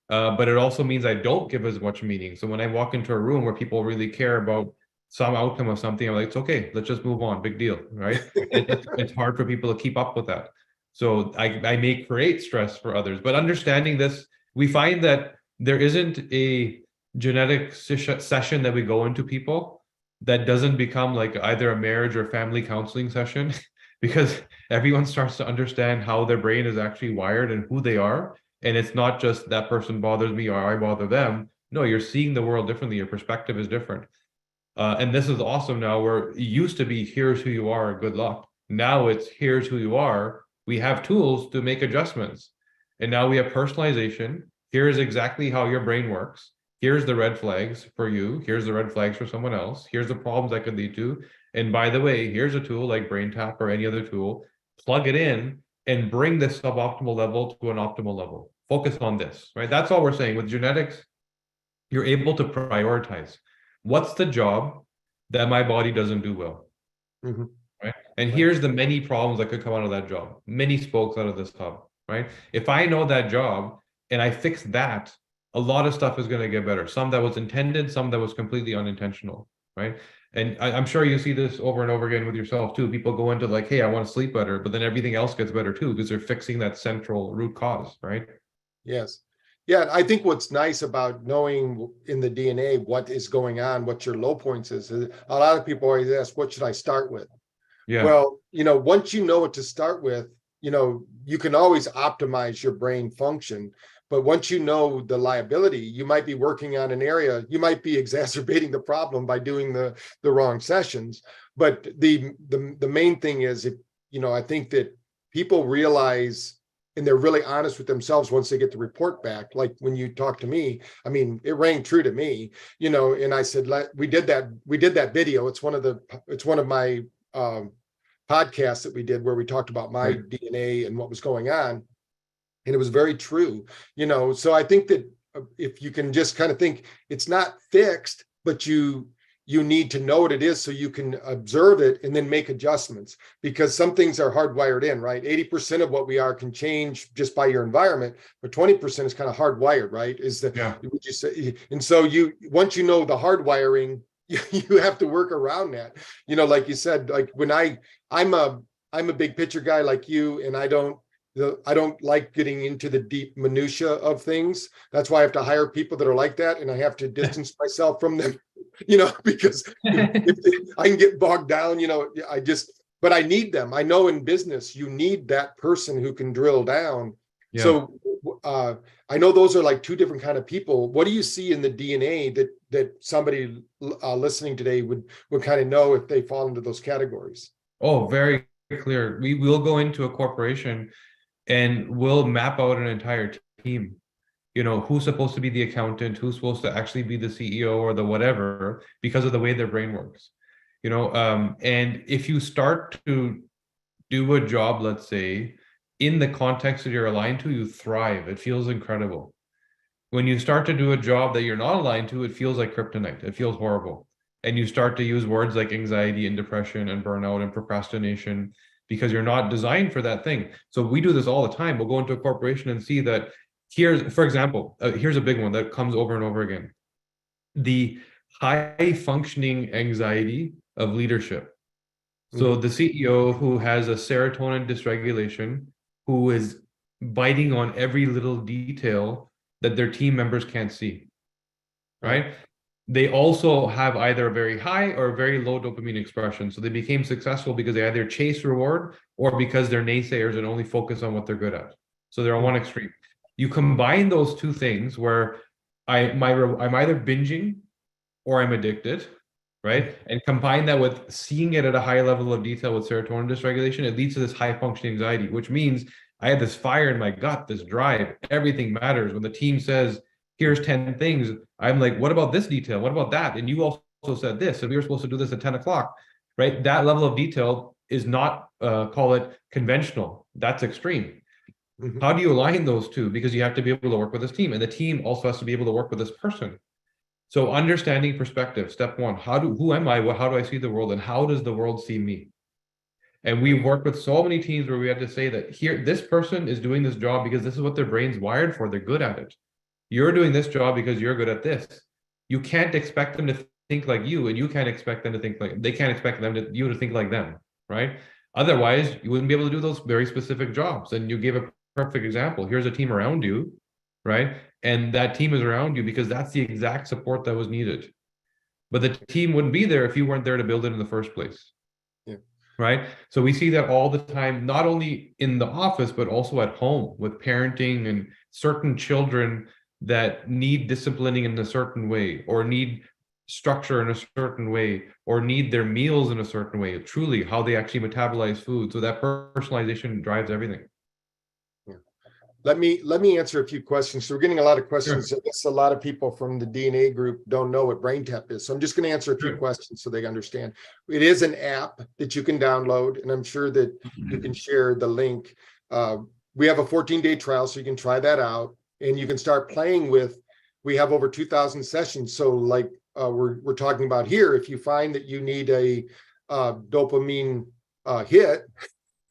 But it also means I don't give as much meaning. So when I walk into a room where people really care about some outcome of something, I'm like, it's okay, let's just move on. Big deal, right? It's hard for people to keep up with that. So I may create stress for others. But understanding this, we find that there isn't a genetic session that we go into people that doesn't become like either a marriage or family counseling session because everyone starts to understand how their brain is actually wired and who they are. And it's not just that person bothers me or I bother them. No, you're seeing the world differently. Your perspective is different. And this is awesome now, where it used to be, here's who you are, good luck. Now it's, here's who you are. We have tools to make adjustments. And now we have personalization. Here's exactly how your brain works. Here's the red flags for you. Here's the red flags for someone else. Here's the problems that could lead to. And by the way, here's a tool like BrainTap or any other tool. Plug it in and bring this suboptimal level to an optimal level. Focus on this, right? That's all we're saying. With genetics, you're able to prioritize. What's the job that my body doesn't do well, Mhm. right? And here's the many problems that could come out of that job. Many spokes out of this hub, right? If I know that job and I fix that, a lot of stuff is going to get better. Some that was intended, some that was completely unintentional, right? And I'm sure you see this over and over again with yourself too. People go into like, hey, I want to sleep better, but then everything else gets better too because they're fixing that central root cause, right? Yes. Yeah, I think what's nice about knowing in the DNA what is going on, what your low points is a lot of people always ask, what should I start with? Yeah. Well, once you know what to start with, you can always optimize your brain function. But once you know the liability, you might be working on an area, you might be exacerbating the problem by doing the wrong sessions. But the main thing is, I think that people realize, and they're really honest with themselves once they get the report back. Like when you talk to me, I mean, it rang true to me, and I said, we did that video. It's one of my podcasts that we did where we talked about my Right. DNA and what was going on. And it was very true, so I think that if you can just kind of think it's not fixed, but you need to know what it is so you can observe it and then make adjustments, because some things are hardwired in, right? 80% of what we are can change just by your environment, but 20% is kind of hardwired, right? Would you say? And so once you know the hardwiring, you have to work around that. Like you said, like when I'm a big picture guy like you, and I don't like getting into the deep minutia of things. That's why I have to hire people that are like that, and I have to distance myself from them, because if I can get bogged down, but I need them. I know in business, you need that person who can drill down Yeah. So I know those are like two different kind of people. What do you see in the DNA that somebody listening today would kind of know if they fall into those categories? Oh, very clear. We will go into a corporation and we'll map out an entire team. You know, who's supposed to be the accountant, who's supposed to actually be the CEO or the whatever, because of the way their brain works. You know, and if you start to do a job, let's say, in the context that you're aligned to, you thrive. It feels incredible. When you start to do a job that you're not aligned to, it feels like kryptonite. It feels horrible. And you start to use words like anxiety and depression and burnout and procrastination because you're not designed for that thing. So we do this all the time. We'll go into a corporation and see that here's, for example, here's a big one that comes over and over again. The high functioning anxiety of leadership. So the CEO who has a serotonin dysregulation, who is biting on every little detail that their team members can't see, right? They also have either a very high or very low dopamine expression. So they became successful because they either chase reward or because they're naysayers and only focus on what they're good at. So they're on one extreme. You combine those two things where I'm either binging or I'm addicted, right? And combine that with seeing it at a high level of detail with serotonin dysregulation, it leads to this high functioning anxiety, which means I had this fire in my gut, this drive. Everything matters. When the team says, here's 10 things, I'm like, what about this detail? What about that? And you also said this, and we were supposed to do this at 10 o'clock, right? That level of detail is not, call it conventional. That's extreme. How do you align those two? Because you have to be able to work with this team, and the team also has to be able to work with this person. So understanding perspective, step one, who am I? How do I see the world? And how does the world see me? And we worked with so many teams where we had to say that here, this person is doing this job because this is what their brain's wired for. They're good at it. You're doing this job because you're good at this. You can't expect them to think like you, and you can't expect them to think like, they can't expect you to think like them, right? Otherwise, you wouldn't be able to do those very specific jobs. And you gave a perfect example. Here's a team around you, right? And that team is around you because that's the exact support that was needed. But the team wouldn't be there if you weren't there to build it in the first place. Yeah. Right. So we see that all the time, not only in the office, but also at home with parenting and certain children that need disciplining in a certain way or need structure in a certain way or need their meals in a certain way, truly how they actually metabolize food. So that personalization drives everything. Let me answer a few questions. So we're getting a lot of questions. Sure. I guess a lot of people from the DNA group don't know what BrainTap is. So I'm just going to answer a few Sure. questions so they understand. It is an app that you can download, and I'm sure that you can share the link. We have a 14-day trial, so you can try that out, and you can start playing with. We have over 2,000 sessions. So like we're talking about here, if you find that you need a dopamine hit,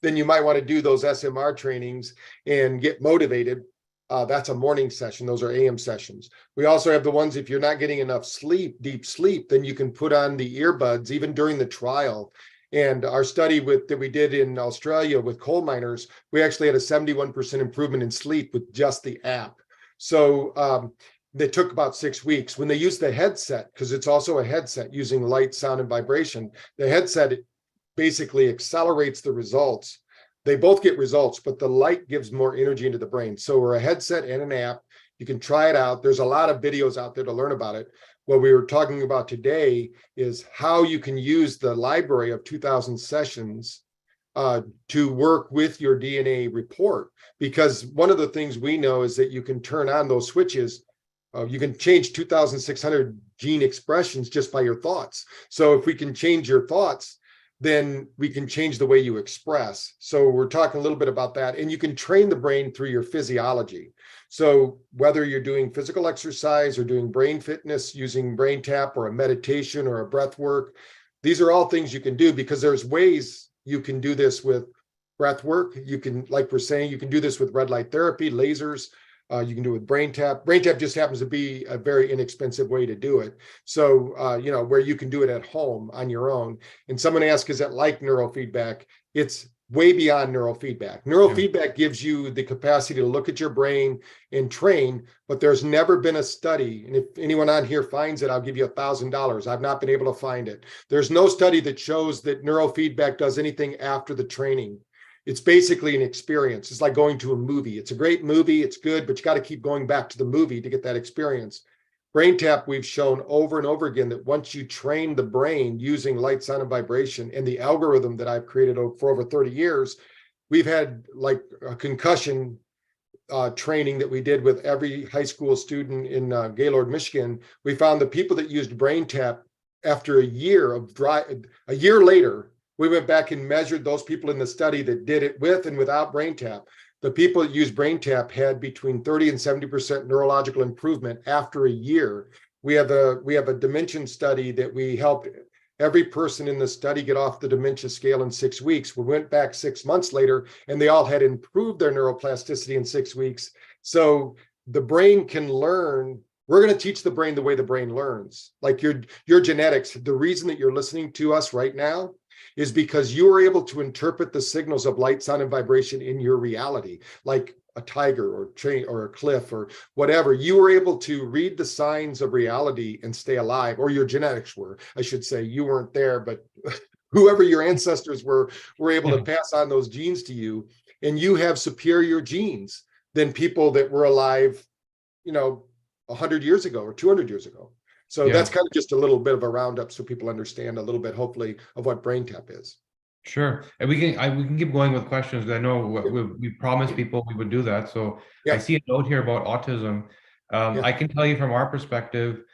then you might want to do those SMR trainings and get motivated. That's a morning session. Those are AM sessions. We also have the ones, if you're not getting enough sleep, deep sleep, then you can put on the earbuds even during the trial. And our study that we did in Australia with coal miners, we actually had a 71% improvement in sleep with just the app. So that took about 6 weeks. When they used the headset, because it's also a headset using light, sound, and vibration, the headset basically accelerates the results. They both get results, but the light gives more energy into the brain. So we're a headset and an app. You can try it out. There's a lot of videos out there to learn about it. What we were talking about today is how you can use the library of 2,000 sessions to work with your DNA report. Because one of the things we know is that you can turn on those switches. You can change 2,600 gene expressions just by your thoughts. So if we can change your thoughts, then we can change the way you express. So we're talking a little bit about that. And you can train the brain through your physiology. So whether you're doing physical exercise or doing brain fitness using BrainTap or a meditation or a breath work, these are all things you can do because there's ways you can do this with breath work. You can, like we're saying, you can do this with red light therapy, lasers. You can do it with BrainTap. BrainTap just happens to be a very inexpensive way to do it. So, where you can do it at home on your own. And someone asked, is it like neurofeedback? It's way beyond neurofeedback. Neurofeedback gives you the capacity to look at your brain and train, but there's never been a study. And if anyone on here finds it, I'll give you $1,000. I've not been able to find it. There's no study that shows that neurofeedback does anything after the training. It's basically an experience. It's like going to a movie. It's a great movie. It's good, but you got to keep going back to the movie to get that experience. BrainTap, we've shown over and over again that once you train the brain using light, sound, and vibration and the algorithm that I've created for over 30 years, we've had like a concussion training that we did with every high school student in Gaylord, Michigan. We found the people that used BrainTap after a year later, we went back and measured those people in the study that did it with and without BrainTap. The people that used BrainTap had between 30 and 70% neurological improvement after a year. We have a dementia study that we helped every person in the study get off the dementia scale in 6 weeks. We went back 6 months later and they all had improved their neuroplasticity in 6 weeks. So the brain can learn. We're going to teach the brain the way the brain learns. Like your genetics, the reason that you're listening to us right now is because you were able to interpret the signals of light, sound, and vibration in your reality, like a tiger or train or a cliff or whatever. You were able to read the signs of reality and stay alive, or your genetics were, I should say. You weren't there, but whoever your ancestors were able to pass on those genes to you, and you have superior genes than people that were alive, 100 years ago or 200 years ago. So that's kind of just a little bit of a roundup so people understand a little bit, hopefully, of what BrainTap is. Sure. And we can keep going with questions. I know we promised people we would do that. So I see a note here about autism. I can tell you from our perspective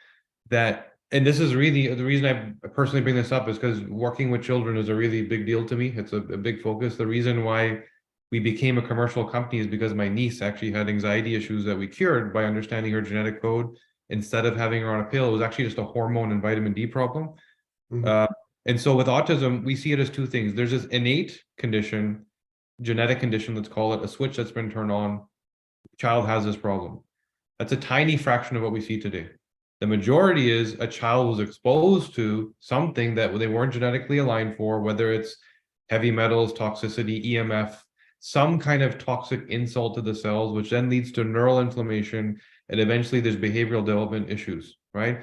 that, and this is really the reason I personally bring this up, is because working with children is a really big deal to me. It's a big focus. The reason why we became a commercial company is because my niece actually had anxiety issues that we cured by understanding her genetic code. Instead of having her on a pill, it was actually just a hormone and vitamin D problem. And so with autism, we see it as two things. There's this innate condition, genetic condition, let's call it, a switch that's been turned on. Child has this problem. That's a tiny fraction of what we see today. The majority is a child was exposed to something that they weren't genetically aligned for, whether it's heavy metals, toxicity, EMF, some kind of toxic insult to the cells, which then leads to neural inflammation, and eventually there's behavioral development issues, right?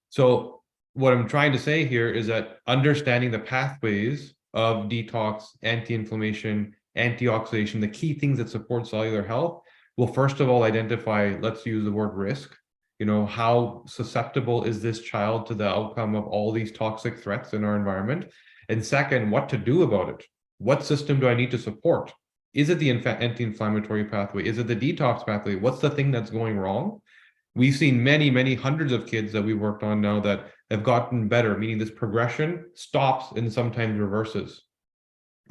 So what I'm trying to say here is that understanding the pathways of detox, anti-inflammation, antioxidation, the key things that support cellular health, will first of all identify, let's use the word risk. How susceptible is this child to the outcome of all these toxic threats in our environment? And second, what to do about it? What system do I need to support? Is it the anti-inflammatory pathway? Is it the detox pathway? What's the thing that's going wrong? We've seen many, many hundreds of kids that we worked on now that have gotten better, meaning this progression stops and sometimes reverses.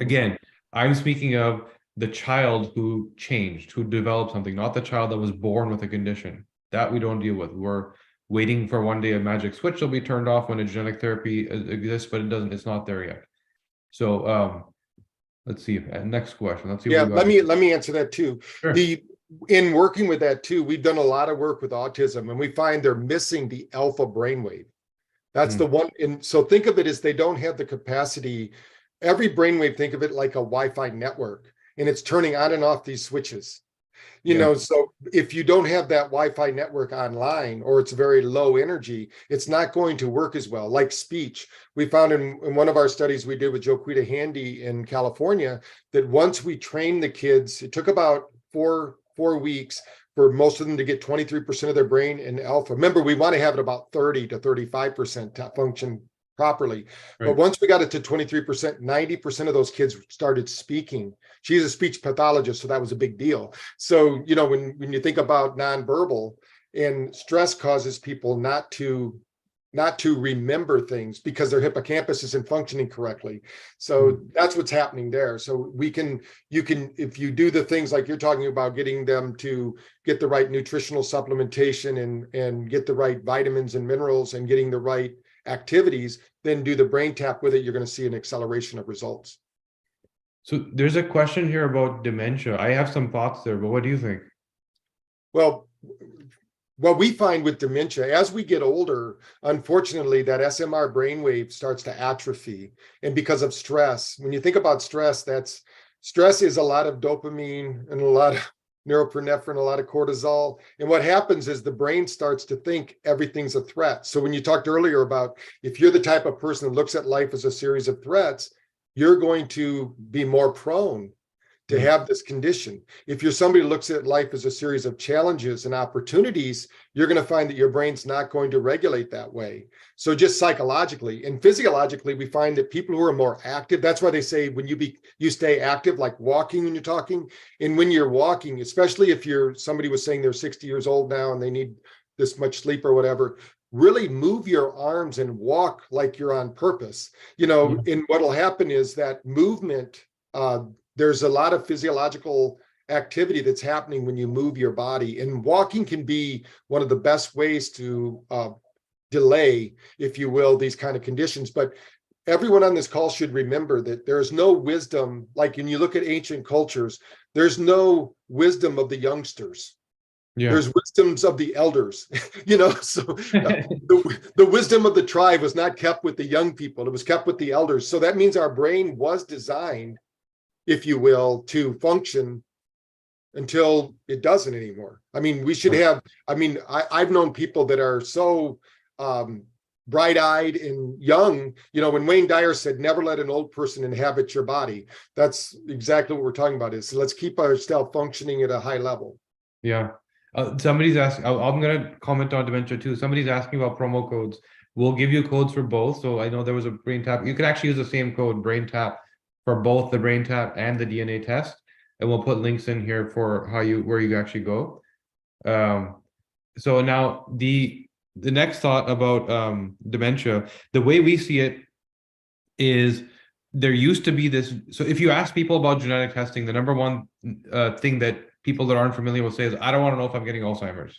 Again, I'm speaking of the child who changed, who developed something, not the child that was born with a condition. That we don't deal with. We're waiting for one day a magic switch will be turned off when a genetic therapy exists, but it's not there yet. So let's see. Next question. Let's see. Let me answer that too. Sure. In working with that too, we've done a lot of work with autism, and we find they're missing the alpha brainwave. That's the one. And so think of it as they don't have the capacity. Every brainwave, think of it like a Wi-Fi network, and it's turning on and off these switches. So if you don't have that Wi-Fi network online, or it's very low energy, it's not going to work as well. Like speech, we found in one of our studies we did with Joquita Handy in California, that once we trained the kids, it took about four weeks for most of them to get 23% of their brain in alpha. Remember, we want to have it about 30 to 35% to function properly. Right. But once we got it to 23%, 90% of those kids started speaking. She's a speech pathologist, so that was a big deal. So, when you think about nonverbal, and stress causes people not to remember things because their hippocampus isn't functioning correctly. So that's what's happening there. So you can, if you do the things like you're talking about, getting them to get the right nutritional supplementation and get the right vitamins and minerals and getting the right activities, then do the BrainTap with it, you're going to see an acceleration of results. So there's a question here about dementia. I have some thoughts there, but what do you think? Well, what we find with dementia, as we get older, unfortunately, that SMR brainwave starts to atrophy. And because of stress, when you think about stress, stress is a lot of dopamine and a lot of neuropinephrine, a lot of cortisol. And what happens is the brain starts to think everything's a threat. So when you talked earlier about if you're the type of person that looks at life as a series of threats, you're going to be more prone to have this condition. If you're somebody who looks at life as a series of challenges and opportunities, you're going to find that your brain's not going to regulate that way. So just psychologically and physiologically, we find that people who are more active, that's why they say when you stay active, like walking when you're talking, and when you're walking, especially if somebody was saying they're 60 years old now and they need this much sleep or whatever, really move your arms and walk like you're on purpose. And what'll happen is that movement, there's a lot of physiological activity that's happening when you move your body, and walking can be one of the best ways to delay, if you will, these kind of conditions. But everyone on this call should remember that there's no wisdom, like when you look at ancient cultures, there's no wisdom of the youngsters. There's wisdoms of the elders, so the wisdom of the tribe was not kept with the young people, it was kept with the elders. So that means our brain was designed, if you will, to function until it doesn't anymore. I mean, we should have, I've known people that are so bright-eyed and young. When Wayne Dyer said, never let an old person inhabit your body, that's exactly what we're talking about, is let's keep ourselves functioning at a high level. Yeah. Somebody's asking, I'm going to comment on dementia too. Somebody's asking about promo codes. We'll give you codes for both. So I know there was a BrainTap. You can actually use the same code, BrainTap, for both the BrainTap and the DNA test. And we'll put links in here for where you actually go. So now the next thought about dementia, the way we see it is there used to be this. So if you ask people about genetic testing, the number one thing that people that aren't familiar will say is, I don't want to know if I'm getting Alzheimer's,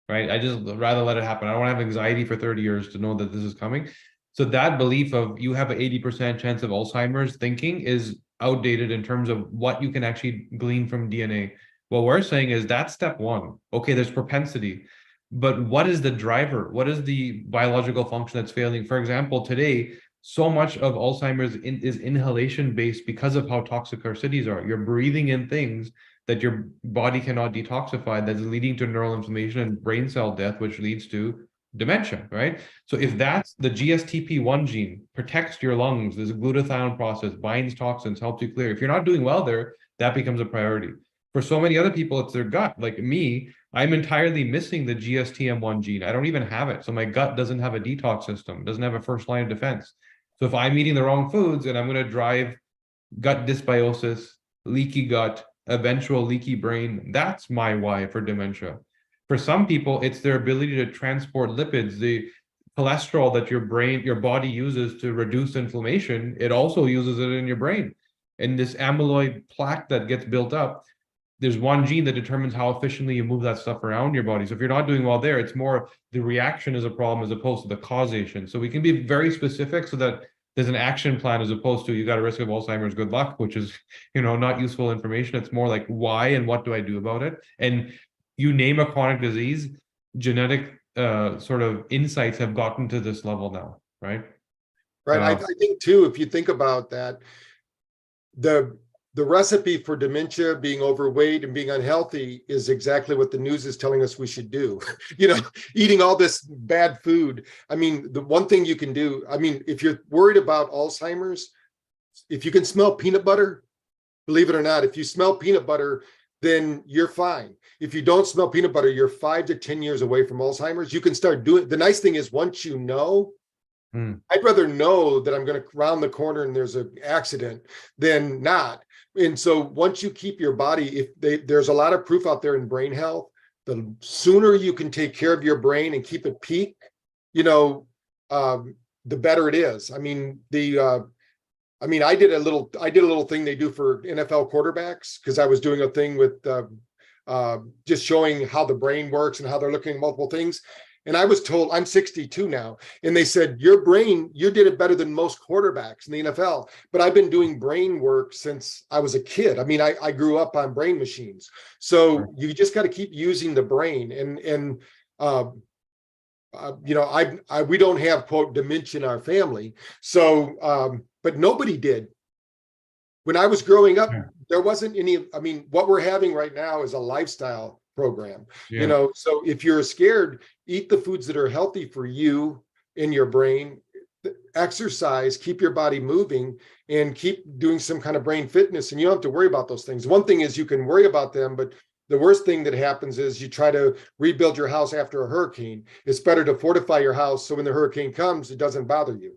right? I just rather let it happen. I don't want to have anxiety for 30 years to know that this is coming. So that belief of you have an 80% chance of Alzheimer's thinking is outdated in terms of what you can actually glean from DNA. What we're saying is that's step one. Okay, there's propensity, but what is the driver? What is the biological function that's failing? For example, today, so much of Alzheimer's is inhalation based because of how toxic our cities are. You're breathing in things that your body cannot detoxify, that's leading to neural inflammation and brain cell death, which leads to dementia, right? So if that's the GSTP1 gene, protects your lungs, there's a glutathione process, binds toxins, helps you clear. If you're not doing well there, that becomes a priority. For so many other people, it's their gut. Like me, I'm entirely missing the GSTM1 gene. I don't even have it. So my gut doesn't have a detox system, doesn't have a first line of defense. So if I'm eating the wrong foods and I'm going to drive gut dysbiosis, leaky gut, eventual leaky brain, that's my why for dementia. For some people, it's their ability to transport lipids, the cholesterol that your body uses to reduce inflammation, it also uses it in your brain. And this amyloid plaque that gets built up, there's one gene that determines how efficiently you move that stuff around your body. So if you're not doing well there, it's more the reaction is a problem as opposed to the causation. So we can be very specific so that there's an action plan as opposed to you got a risk of Alzheimer's, good luck, which is, not useful information. It's more like why and what do I do about it? And you name a chronic disease, genetic sort of insights have gotten to this level now, right? Right. I think too, if you think about that, the recipe for dementia, being overweight and being unhealthy, is exactly what the news is telling us we should do. Eating all this bad food. I mean, the one thing you can do, if you're worried about Alzheimer's, if you can smell peanut butter, believe it or not, if you smell peanut butter, then you're fine. If you don't smell peanut butter, you're 5 to 10 years away from Alzheimer's. You can start doing, the nice thing is once you know, I'd rather know that I'm going to round the corner and there's an accident than not. And so once you keep your body, there's a lot of proof out there in brain health, the sooner you can take care of your brain and keep it peak, the better it is. I did a little thing they do for NFL quarterbacks, because I was doing a thing with just showing how the brain works and how they're looking at multiple things. And I was told, I'm 62 now, and they said, your brain, you did it better than most quarterbacks in the NFL. But I've been doing brain work since I was a kid. I grew up on brain machines. So you just got to keep using the brain. And we don't have, quote, dementia in our family. So, but nobody did. When I was growing up, there wasn't any, what we're having right now is a lifestyle program, so if you're scared, eat the foods that are healthy for you in your brain. exercise, keep your body moving, and keep doing some kind of brain fitness, and you don't have to worry about those things. One thing is you can worry about them, but the worst thing that happens is you try to rebuild your house after a hurricane. It's better to fortify your house so when the hurricane comes, it doesn't bother you.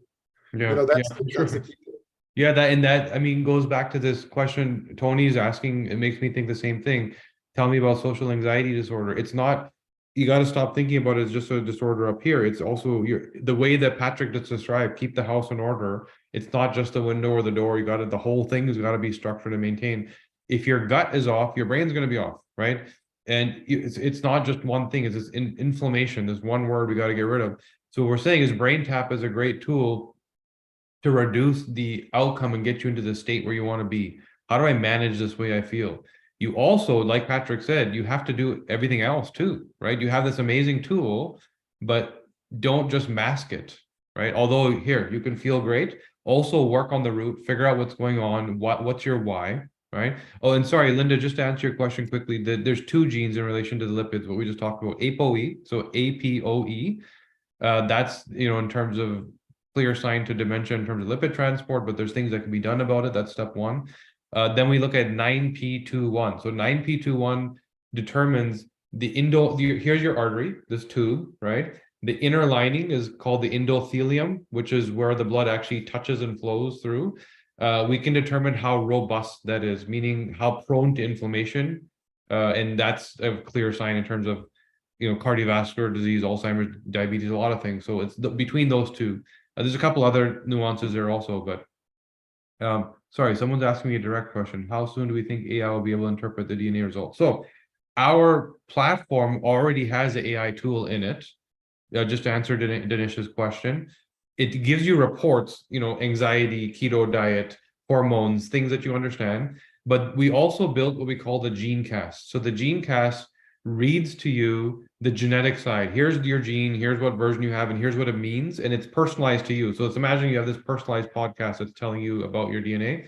Yeah, That's for that's the sure. key. Yeah, that I mean goes back to this question Tony's asking. It makes me think the same thing. Tell me about social anxiety disorder. It's not, you got to stop thinking about it as just a disorder up here. It's also the way that Patrick just described, keep the house in order. It's not just the window or the door. You got to, the whole thing has got to be structured and maintained. If your gut is off, your brain's going to be off, right? And it's not just one thing. It's this inflammation. There's one word we got to get rid of. So what we're saying is BrainTap is a great tool to reduce the outcome and get you into the state where you want to be. How do I manage this way I feel? You also, like Patrick said, you have to do everything else too, right? You have this amazing tool, but don't just mask it, right? Although here, you can feel great. Also work on the root, figure out what's going on, what's your why, right? Oh, and sorry, Linda, just to answer your question quickly, there's two genes in relation to the lipids, what we just talked about, ApoE, so APOE. That's, in terms of clear sign to dementia in terms of lipid transport, but there's things that can be done about it. That's step one. Then we look at 9p21. So 9p21 determines here's your artery, this tube, right? The inner lining is called the endothelium, which is where the blood actually touches and flows through. We can determine how robust that is, meaning how prone to inflammation. And that's a clear sign in terms of cardiovascular disease, Alzheimer's, diabetes, a lot of things. So it's between those two. There's a couple other nuances there also, but sorry, someone's asking me a direct question. How soon do we think AI will be able to interpret the DNA results? So our platform already has an AI tool in it. Just to answer Dinesh's question, it gives you reports, anxiety, keto diet, hormones, things that you understand. But we also built what we call the gene cast. So the gene cast reads to you the genetic side. Here's your gene, here's what version you have, and here's what it means, and it's personalized to you. So let's imagine you have this personalized podcast that's telling you about your DNA.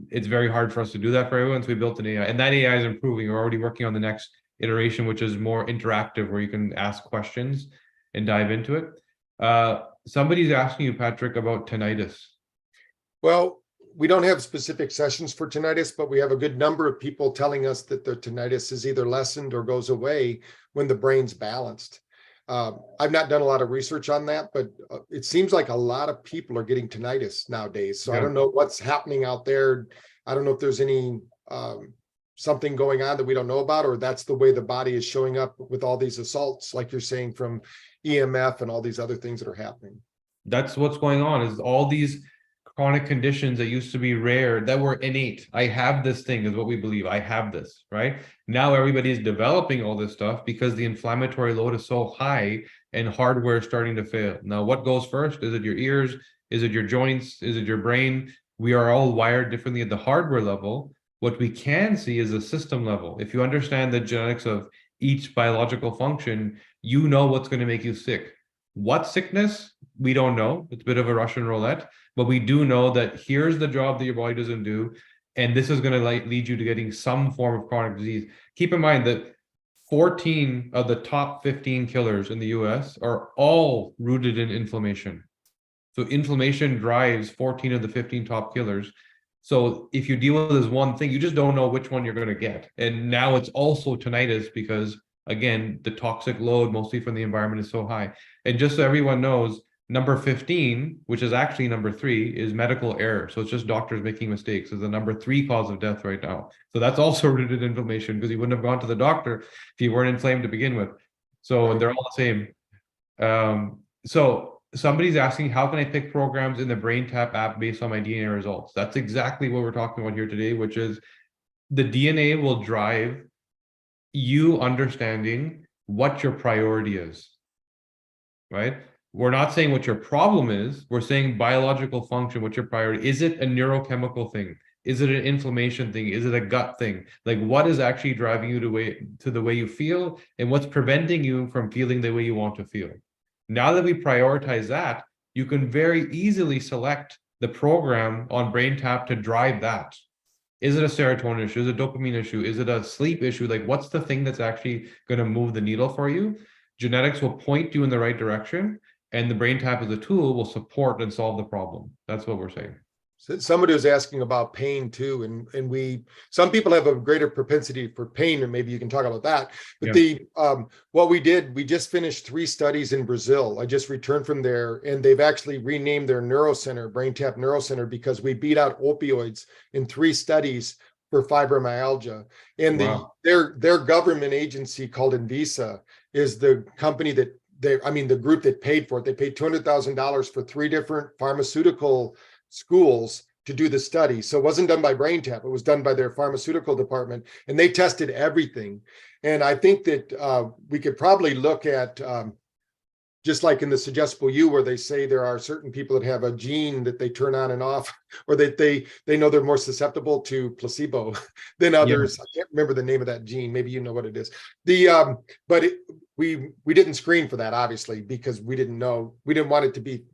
It's very hard for us to do that for everyone, so we built an AI, and that AI is improving. We're already working on the next iteration, which is more interactive, where you can ask questions and dive into it. Somebody's asking you, Patrick, about tinnitus. Well, we don't have specific sessions for tinnitus, but we have a good number of people telling us that their tinnitus is either lessened or goes away when the brain's balanced. I've not done a lot of research on that, but it seems like a lot of people are getting tinnitus nowadays. So I don't know what's happening out there. I don't know if there's any something going on that we don't know about, or that's the way the body is showing up with all these assaults, like you're saying, from EMF and all these other things that are happening. That's what's going on, is all these chronic conditions that used to be rare, that were innate. I have this thing, is what we believe. I have this, right? Now everybody is developing all this stuff because the inflammatory load is so high and hardware is starting to fail. Now, what goes first? Is it your ears? Is it your joints? Is it your brain? We are all wired differently at the hardware level. What we can see is a system level. If you understand the genetics of each biological function, you know what's going to make you sick. What sickness? We don't know. It's a bit of a Russian roulette, but we do know that here's the job that your body doesn't do, and this is going to lead you to getting some form of chronic disease. Keep in mind that 14 of the top 15 killers in the US are all rooted in inflammation. So inflammation drives 14 of the 15 top killers. So if you deal with this one thing, you just don't know which one you're going to get. And now it's also tinnitus because, again, the toxic load, mostly from the environment, is so high. And just so everyone knows, number 15, which is actually number 3, is medical error. So it's just doctors making mistakes. It's the number 3 cause of death right now. So that's also rooted in inflammation, because you wouldn't have gone to the doctor if you weren't inflamed to begin with. So they're all the same. So somebody's asking, how can I pick programs in the BrainTap app based on my DNA results? That's exactly what we're talking about here today, which is the DNA will drive you understanding what your priority is, right? We're not saying what your problem is. We're saying biological function, what's your priority? Is it a neurochemical thing? Is it an inflammation thing? Is it a gut thing? Like, what is actually driving you to the way you feel, and what's preventing you from feeling the way you want to feel? Now that we prioritize that, you can very easily select the program on BrainTap to drive that. Is it a serotonin issue? Is it a dopamine issue? Is it a sleep issue? Like, what's the thing that's actually going to move the needle for you? Genetics will point you in the right direction, and the BrainTap as a tool will support and solve the problem. That's what we're saying. Somebody was asking about pain too, and some people have a greater propensity for pain, and maybe you can talk about that. But what we did, we just finished 3 studies in Brazil. I just returned from there, and they've actually renamed their neurocenter BrainTap Neurocenter because we beat out opioids in 3 studies for fibromyalgia. And Wow. their government agency called Invisa is the company that the group that paid for it. They paid $200,000 for 3 different pharmaceutical schools to do the study. So it wasn't done by BrainTap. It was done by their pharmaceutical department, and they tested everything. And I think that we could probably look at, just like in the Suggestible You, where they say there are certain people that have a gene that they turn on and off, or that they know they're more susceptible to placebo than others. I can't remember the name of that gene. Maybe you know what it is. We didn't screen for that, obviously, because we didn't know. We didn't want it to be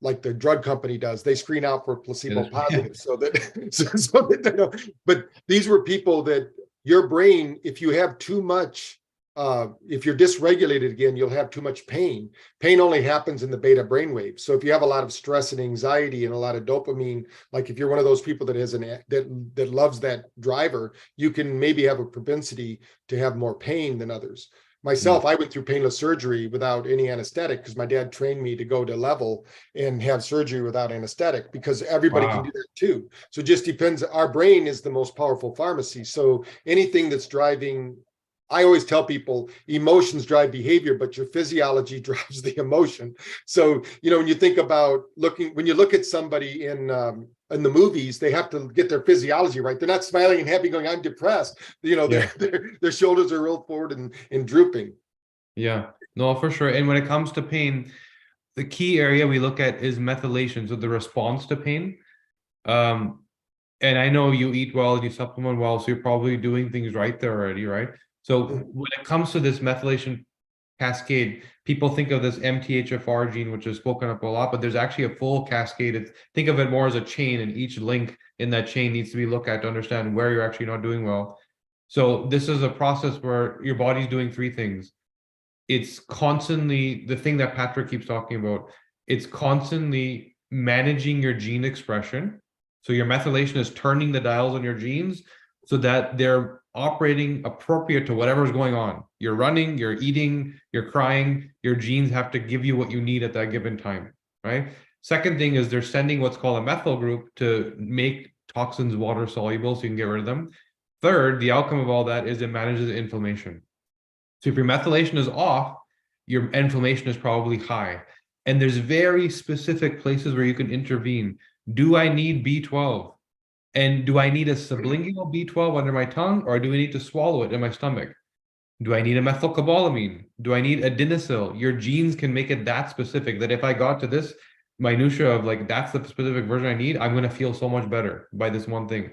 like the drug company does. They screen out for placebo positive, so that they know. But these were people that your brain, if you have too much, if you're dysregulated again, you'll have too much pain. Pain only happens in the beta brainwave. So if you have a lot of stress and anxiety and a lot of dopamine, like if you're one of those people that has that loves that driver, you can maybe have a propensity to have more pain than others. Myself, I went through painless surgery without any anesthetic because my dad trained me to go to level and have surgery without anesthetic, because everybody can do that too. So it just depends. Our brain is the most powerful pharmacy. So anything that's driving, I always tell people, emotions drive behavior, but your physiology drives the emotion. So, when you think about when you look at somebody in the movies, they have to get their physiology right. They're not smiling and happy going, I'm depressed. Their shoulders are rolled forward and drooping. Yeah, no, for sure. And when it comes to pain, the key area we look at is methylation, so the response to pain. And I know you eat well and you supplement well, so you're probably doing things right there already, right? So when it comes to this methylation cascade, people think of this MTHFR gene, which is spoken up a lot, but there's actually a full cascade. Think of it more as a chain, and each link in that chain needs to be looked at to understand where you're actually not doing well. So this is a process where your body's doing 3 things. It's constantly, the thing that Patrick keeps talking about, it's constantly managing your gene expression. So your methylation is turning the dials on your genes so that they're operating appropriate to whatever's going on. You're running, you're eating, you're crying, your genes have to give you what you need at that given time, right? Second thing is they're sending what's called a methyl group to make toxins water soluble so you can get rid of them. Third, the outcome of all that is it manages inflammation. So if your methylation is off, your inflammation is probably high. And there's very specific places where you can intervene. Do I need B12? And do I need a sublingual B12 under my tongue, or do I need to swallow it in my stomach? Do I need a methylcobalamin? Do I need adenosine? Your genes can make it that specific that if I got to this minutia of like, that's the specific version I need, I'm going to feel so much better by this one thing.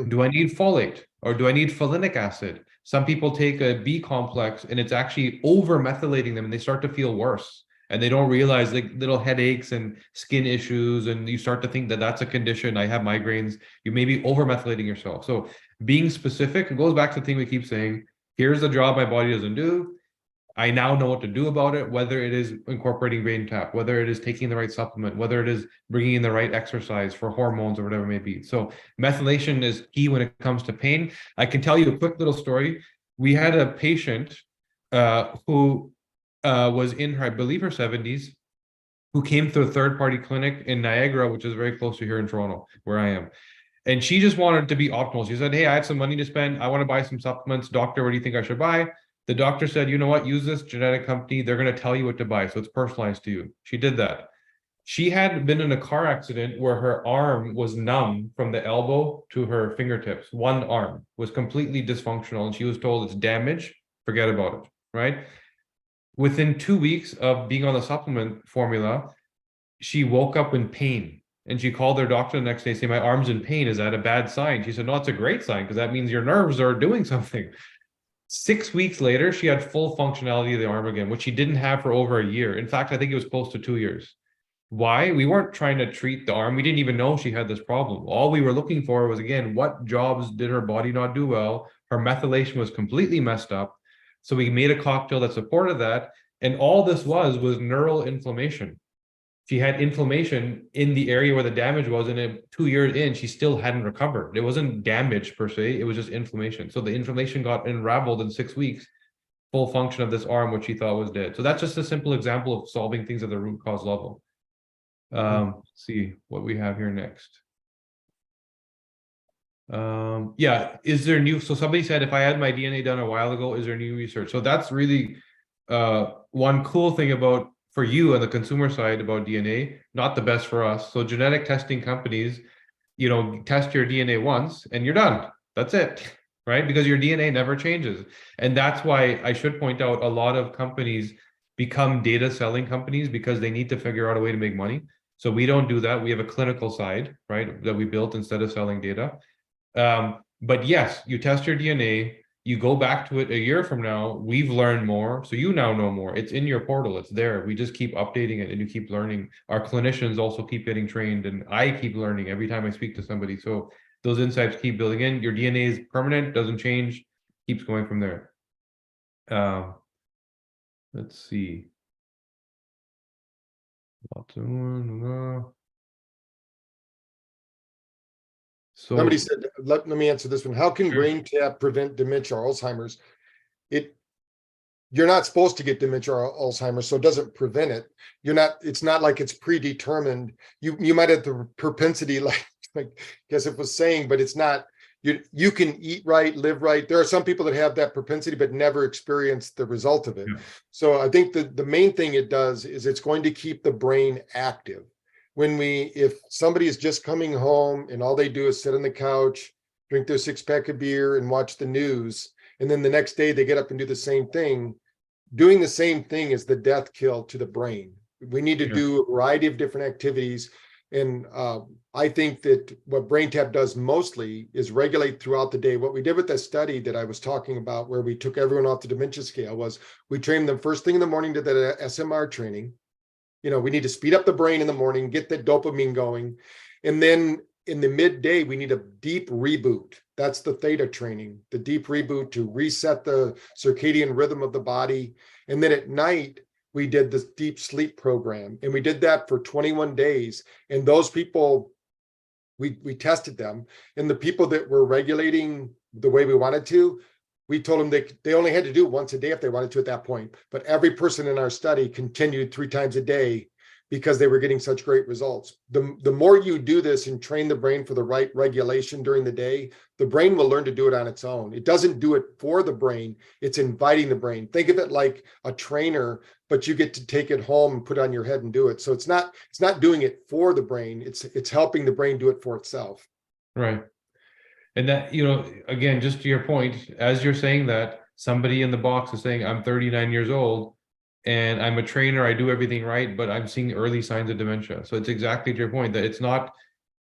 Do I need folate, or do I need folinic acid? Some people take a B complex and it's actually over methylating them and they start to feel worse. And they don't realize like little headaches and skin issues, and you start to think that that's a condition. I have migraines. You may be over methylating yourself. So being specific, it goes back to the thing we keep saying. Here's the job my body doesn't do. I now know what to do about it, whether it is incorporating BrainTap, whether it is taking the right supplement, whether it is bringing in the right exercise for hormones or whatever it may be. So methylation is key when it comes to pain. I can tell you a quick little story. We had a patient who was in her, I believe, her 70s, who came to a third-party clinic in Niagara, which is very close to here in Toronto, where I am. And she just wanted to be optimal. She said, hey, I have some money to spend. I want to buy some supplements. Doctor, what do you think I should buy? The doctor said, you know what, use this genetic company. They're going to tell you what to buy. So it's personalized to you. She did that. She had been in a car accident where her arm was numb from the elbow to her fingertips. One arm was completely dysfunctional. And she was told it's damaged. Forget about it, right? Within 2 weeks of being on the supplement formula, she woke up in pain. And she called their doctor the next day saying, my arm's in pain. Is that a bad sign? She said, no, it's a great sign because that means your nerves are doing something. 6 weeks later, she had full functionality of the arm again, which she didn't have for over a year. In fact, I think it was close to 2 years. Why? We weren't trying to treat the arm. We didn't even know she had this problem. All we were looking for was, again, what jobs did her body not do well? Her methylation was completely messed up. So we made a cocktail that supported that. And all this was neural inflammation. She had inflammation in the area where the damage was, and 2 years in, she still hadn't recovered. It wasn't damage per se, it was just inflammation. So the inflammation got unraveled in 6 weeks, full function of this arm, which she thought was dead. So that's just a simple example of solving things at the root cause level. Let's see what we have here next. Yeah, is there new, so somebody said, if I had my DNA done a while ago, is there new research? So that's really one cool thing about, for you on the consumer side about DNA, not the best for us. So genetic testing companies, you know, test your DNA once and you're done. That's it, right? Because your DNA never changes. And that's why I should point out, a lot of companies become data selling companies because they need to figure out a way to make money. So we don't do that. We have a clinical side, right, that we built instead of selling data. But yes, you test your DNA, you go back to it a year from now, we've learned more, so you now know more. It's in your portal, it's there. We just keep updating it and you keep learning. Our clinicians also keep getting trained, and I keep learning every time I speak to somebody. So those insights keep building in. Your DNA is permanent, doesn't change, keeps going from there. Let's see. So Somebody said, let me answer this one. How can BrainTap prevent dementia or Alzheimer's? You're not supposed to get dementia or Alzheimer's, so it doesn't prevent it. It's not like it's predetermined. You might have the propensity, like I guess it was saying, but it's not. You can eat right, live right. There are some people that have that propensity, but never experience the result of it. Yeah. So I think the main thing it does is it's going to keep the brain active. If somebody is just coming home and all they do is sit on the couch, drink their 6-pack of beer and watch the news, and then the next day they get up and do the same thing, doing the same thing is the death kill to the brain. We need to do a variety of different activities. And I think that what BrainTap does mostly is regulate throughout the day. What we did with that study that I was talking about, where we took everyone off the dementia scale, was we trained them first thing in the morning to the SMR training. You know, we need to speed up the brain in the morning, get the dopamine going. And then in the midday, we need a deep reboot. That's the theta training, the deep reboot to reset the circadian rhythm of the body. And then at night, we did this deep sleep program. And we did that for 21 days. And those people, we tested them. And the people that were regulating the way we wanted to, we told them they only had to do it once a day if they wanted to at that point. But every person in our study continued 3 times a day because they were getting such great results. The more you do this and train the brain for the right regulation during the day, the brain will learn to do it on its own. It doesn't do it for the brain, it's inviting the brain. Think of it like a trainer, but you get to take it home and put it on your head and do it. So it's not doing it for the brain, it's helping the brain do it for itself. Right. And that, you know, again, just to your point, as you're saying that, somebody in the box is saying, I'm 39 years old and I'm a trainer, I do everything right, but I'm seeing early signs of dementia. So it's exactly to your point that it's not,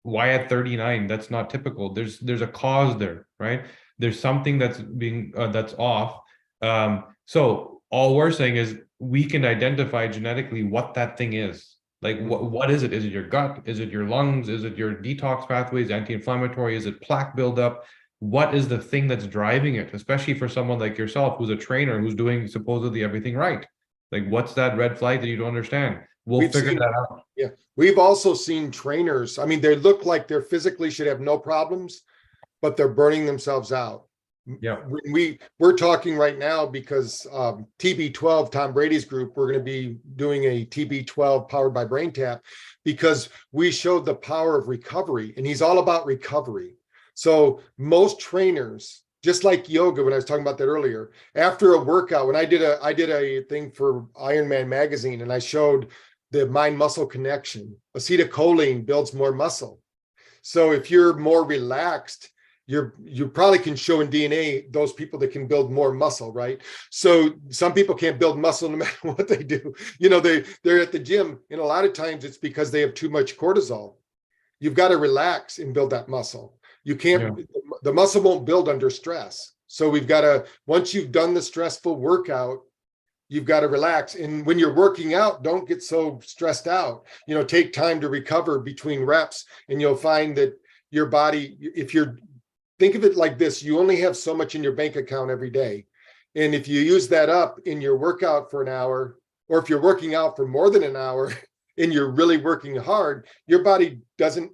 why at 39? That's not typical. There's a cause there, right? There's something that's being that's off. So all we're saying is we can identify genetically what that thing is. Like what is it? Is it your gut? Is it your lungs? Is it your detox pathways, anti-inflammatory? Is it plaque buildup? What is the thing that's driving it? Especially for someone like yourself, who's a trainer, who's doing supposedly everything right. Like, what's that red flag that you don't understand? We've figured that out. Yeah, we've also seen trainers. I mean, they look like they're physically should have no problems, but they're burning themselves out. Yeah, we're talking right now because TB12, Tom Brady's group, we're going to be doing a TB12 powered by BrainTap because we showed the power of recovery, and he's all about recovery. So most trainers, just like yoga, when I was talking about that earlier, after a workout, when I did a thing for Ironman magazine, and I showed the mind-muscle connection, acetylcholine builds more muscle. So if you're more relaxed, you probably can show in DNA those people that can build more muscle, right? So some people can't build muscle no matter what they do. You know, they're at the gym, and a lot of times it's because they have too much cortisol. You've got to relax and build that muscle. You can't, the muscle won't build under stress. So we've got to, once you've done the stressful workout, you've got to relax. And when you're working out, don't get so stressed out. You know, take time to recover between reps, and you'll find that your body, think of it like this, you only have so much in your bank account every day. And if you use that up in your workout for an hour, or if you're working out for more than an hour and you're really working hard, your body doesn't,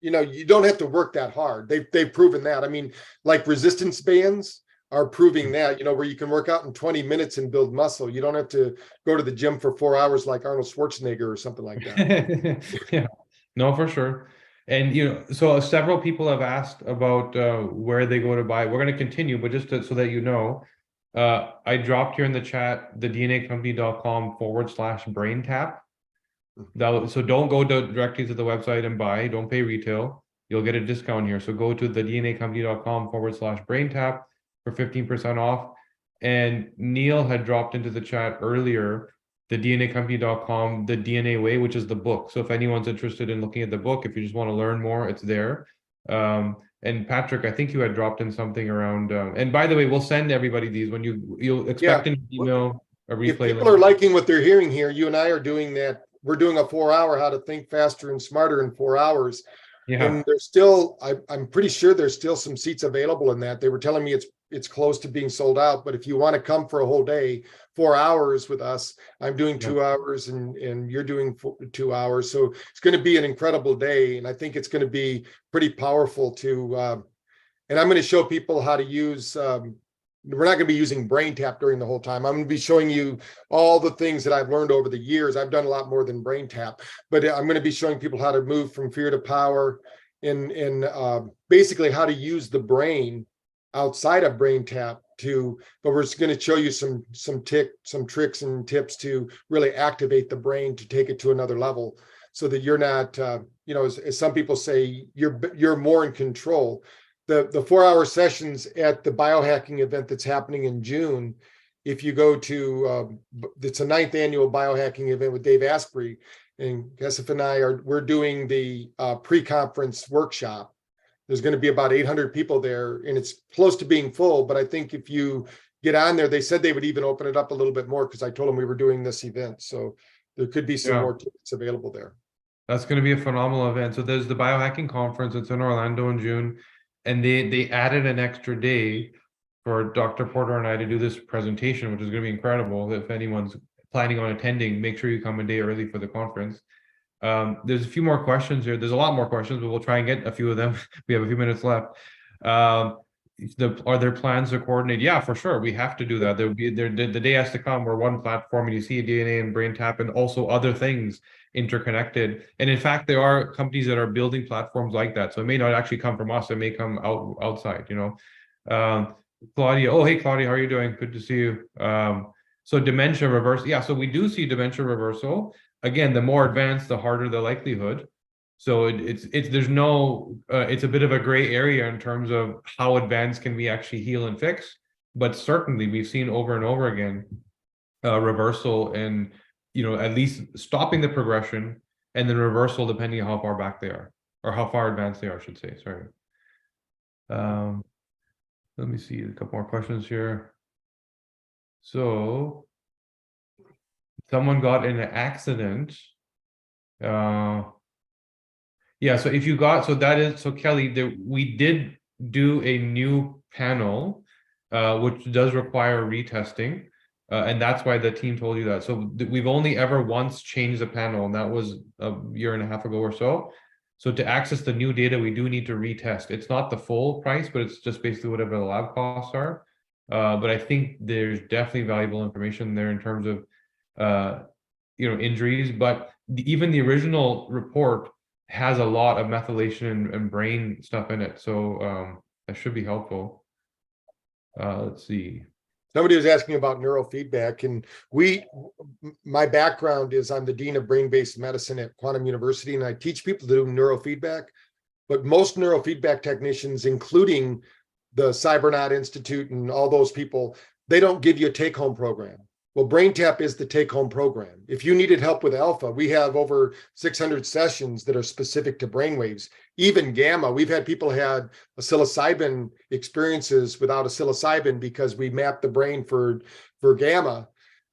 you don't have to work that hard. They've proven that. I mean, like resistance bands are proving that, where you can work out in 20 minutes and build muscle. You don't have to go to the gym for 4 hours like Arnold Schwarzenegger or something like that. Yeah, no, for sure. And so several people have asked about where they go to buy. We're going to continue, but just so that I dropped here in the chat the DNACompany.com/BrainTap. So don't go directly to the website and buy. Don't pay retail. You'll get a discount here. So go to the DNACompany.com/BrainTap for 15% off. And Neil had dropped into the chat earlier the DNACompany.com, the DNA Way, which is the book. So if anyone's interested in looking at the book, if you just want to learn more, it's there. And Patrick, I think you had dropped in something around. And by the way, we'll send everybody these when you'll expect an email, a replay. If people are liking what they're hearing here, you and I are doing that. We're doing a 4-hour how to think faster and smarter in 4 hours. Yeah. And there's still, I'm pretty sure there's still some seats available in that. They were telling me it's close to being sold out, but if you want to come for a whole day, 4 hours with us, I'm doing 2 hours and you're doing 2 hours. So it's going to be an incredible day. And I think it's going to be pretty powerful and I'm going to show people how to use, we're not going to be using BrainTap during the whole time. I'm going to be showing you all the things that I've learned over the years. I've done a lot more than BrainTap, but I'm going to be showing people how to move from fear to power and basically how to use the brain outside of BrainTap but we're just going to show you some tricks and tips to really activate the brain to take it to another level so that you're not, as some people say, you're more in control. The 4-hour sessions at the biohacking event that's happening in June, if you go to, it's a 9th annual biohacking event with Dave Asprey, and Kesef and we're doing the pre-conference workshop. There's going to be about 800 people there, and it's close to being full. But I think if you get on there, they said they would even open it up a little bit more because I told them we were doing this event. So there could be some more tickets available there. That's going to be a phenomenal event. So there's the biohacking conference. It's in Orlando in June. And they added an extra day for Dr. Porter and I to do this presentation, which is going to be incredible. If anyone's planning on attending, make sure you come a day early for the conference. There's a few more questions here. There's a lot more questions, but we'll try and get a few of them. We have a few minutes left. Are there plans to coordinate? Yeah, for sure. We have to do that. The day has to come where one platform and you see DNA and BrainTap and also other things interconnected. And in fact, there are companies that are building platforms like that. So it may not actually come from us. It may come outside, Claudia. Oh, hey, Claudia, how are you doing? Good to see you. So dementia reversal. Yeah, so we do see dementia reversal. Again, the more advanced, the harder the likelihood. So it's a bit of a gray area in terms of how advanced can we actually heal and fix. But certainly we've seen over and over again reversal and at least stopping the progression and then reversal depending on how far back they are or how far advanced they are, I should say. Sorry. Let me see a couple more questions here. So someone got in an accident. Yeah, so if you got, Kelly, we did do a new panel, which does require retesting. And that's why the team told you that. So we've only ever once changed the panel, and that was a year and a half ago or so. So to access the new data, we do need to retest. It's not the full price, but it's just basically whatever the lab costs are. But I think there's definitely valuable information there in terms of, injuries. But even the original report has a lot of methylation and brain stuff in it. So that should be helpful. Let's see. Somebody was asking about neurofeedback, and my background is I'm the Dean of Brain-Based Medicine at Quantum University, and I teach people to do neurofeedback. But most neurofeedback technicians, including the Cybernaut Institute and all those people, they don't give you a take-home program. Well, BrainTap is the take-home program. If you needed help with alpha, we have over 600 sessions that are specific to brainwaves. Even gamma, we've had people had a psilocybin experiences without a psilocybin because we mapped the brain for gamma.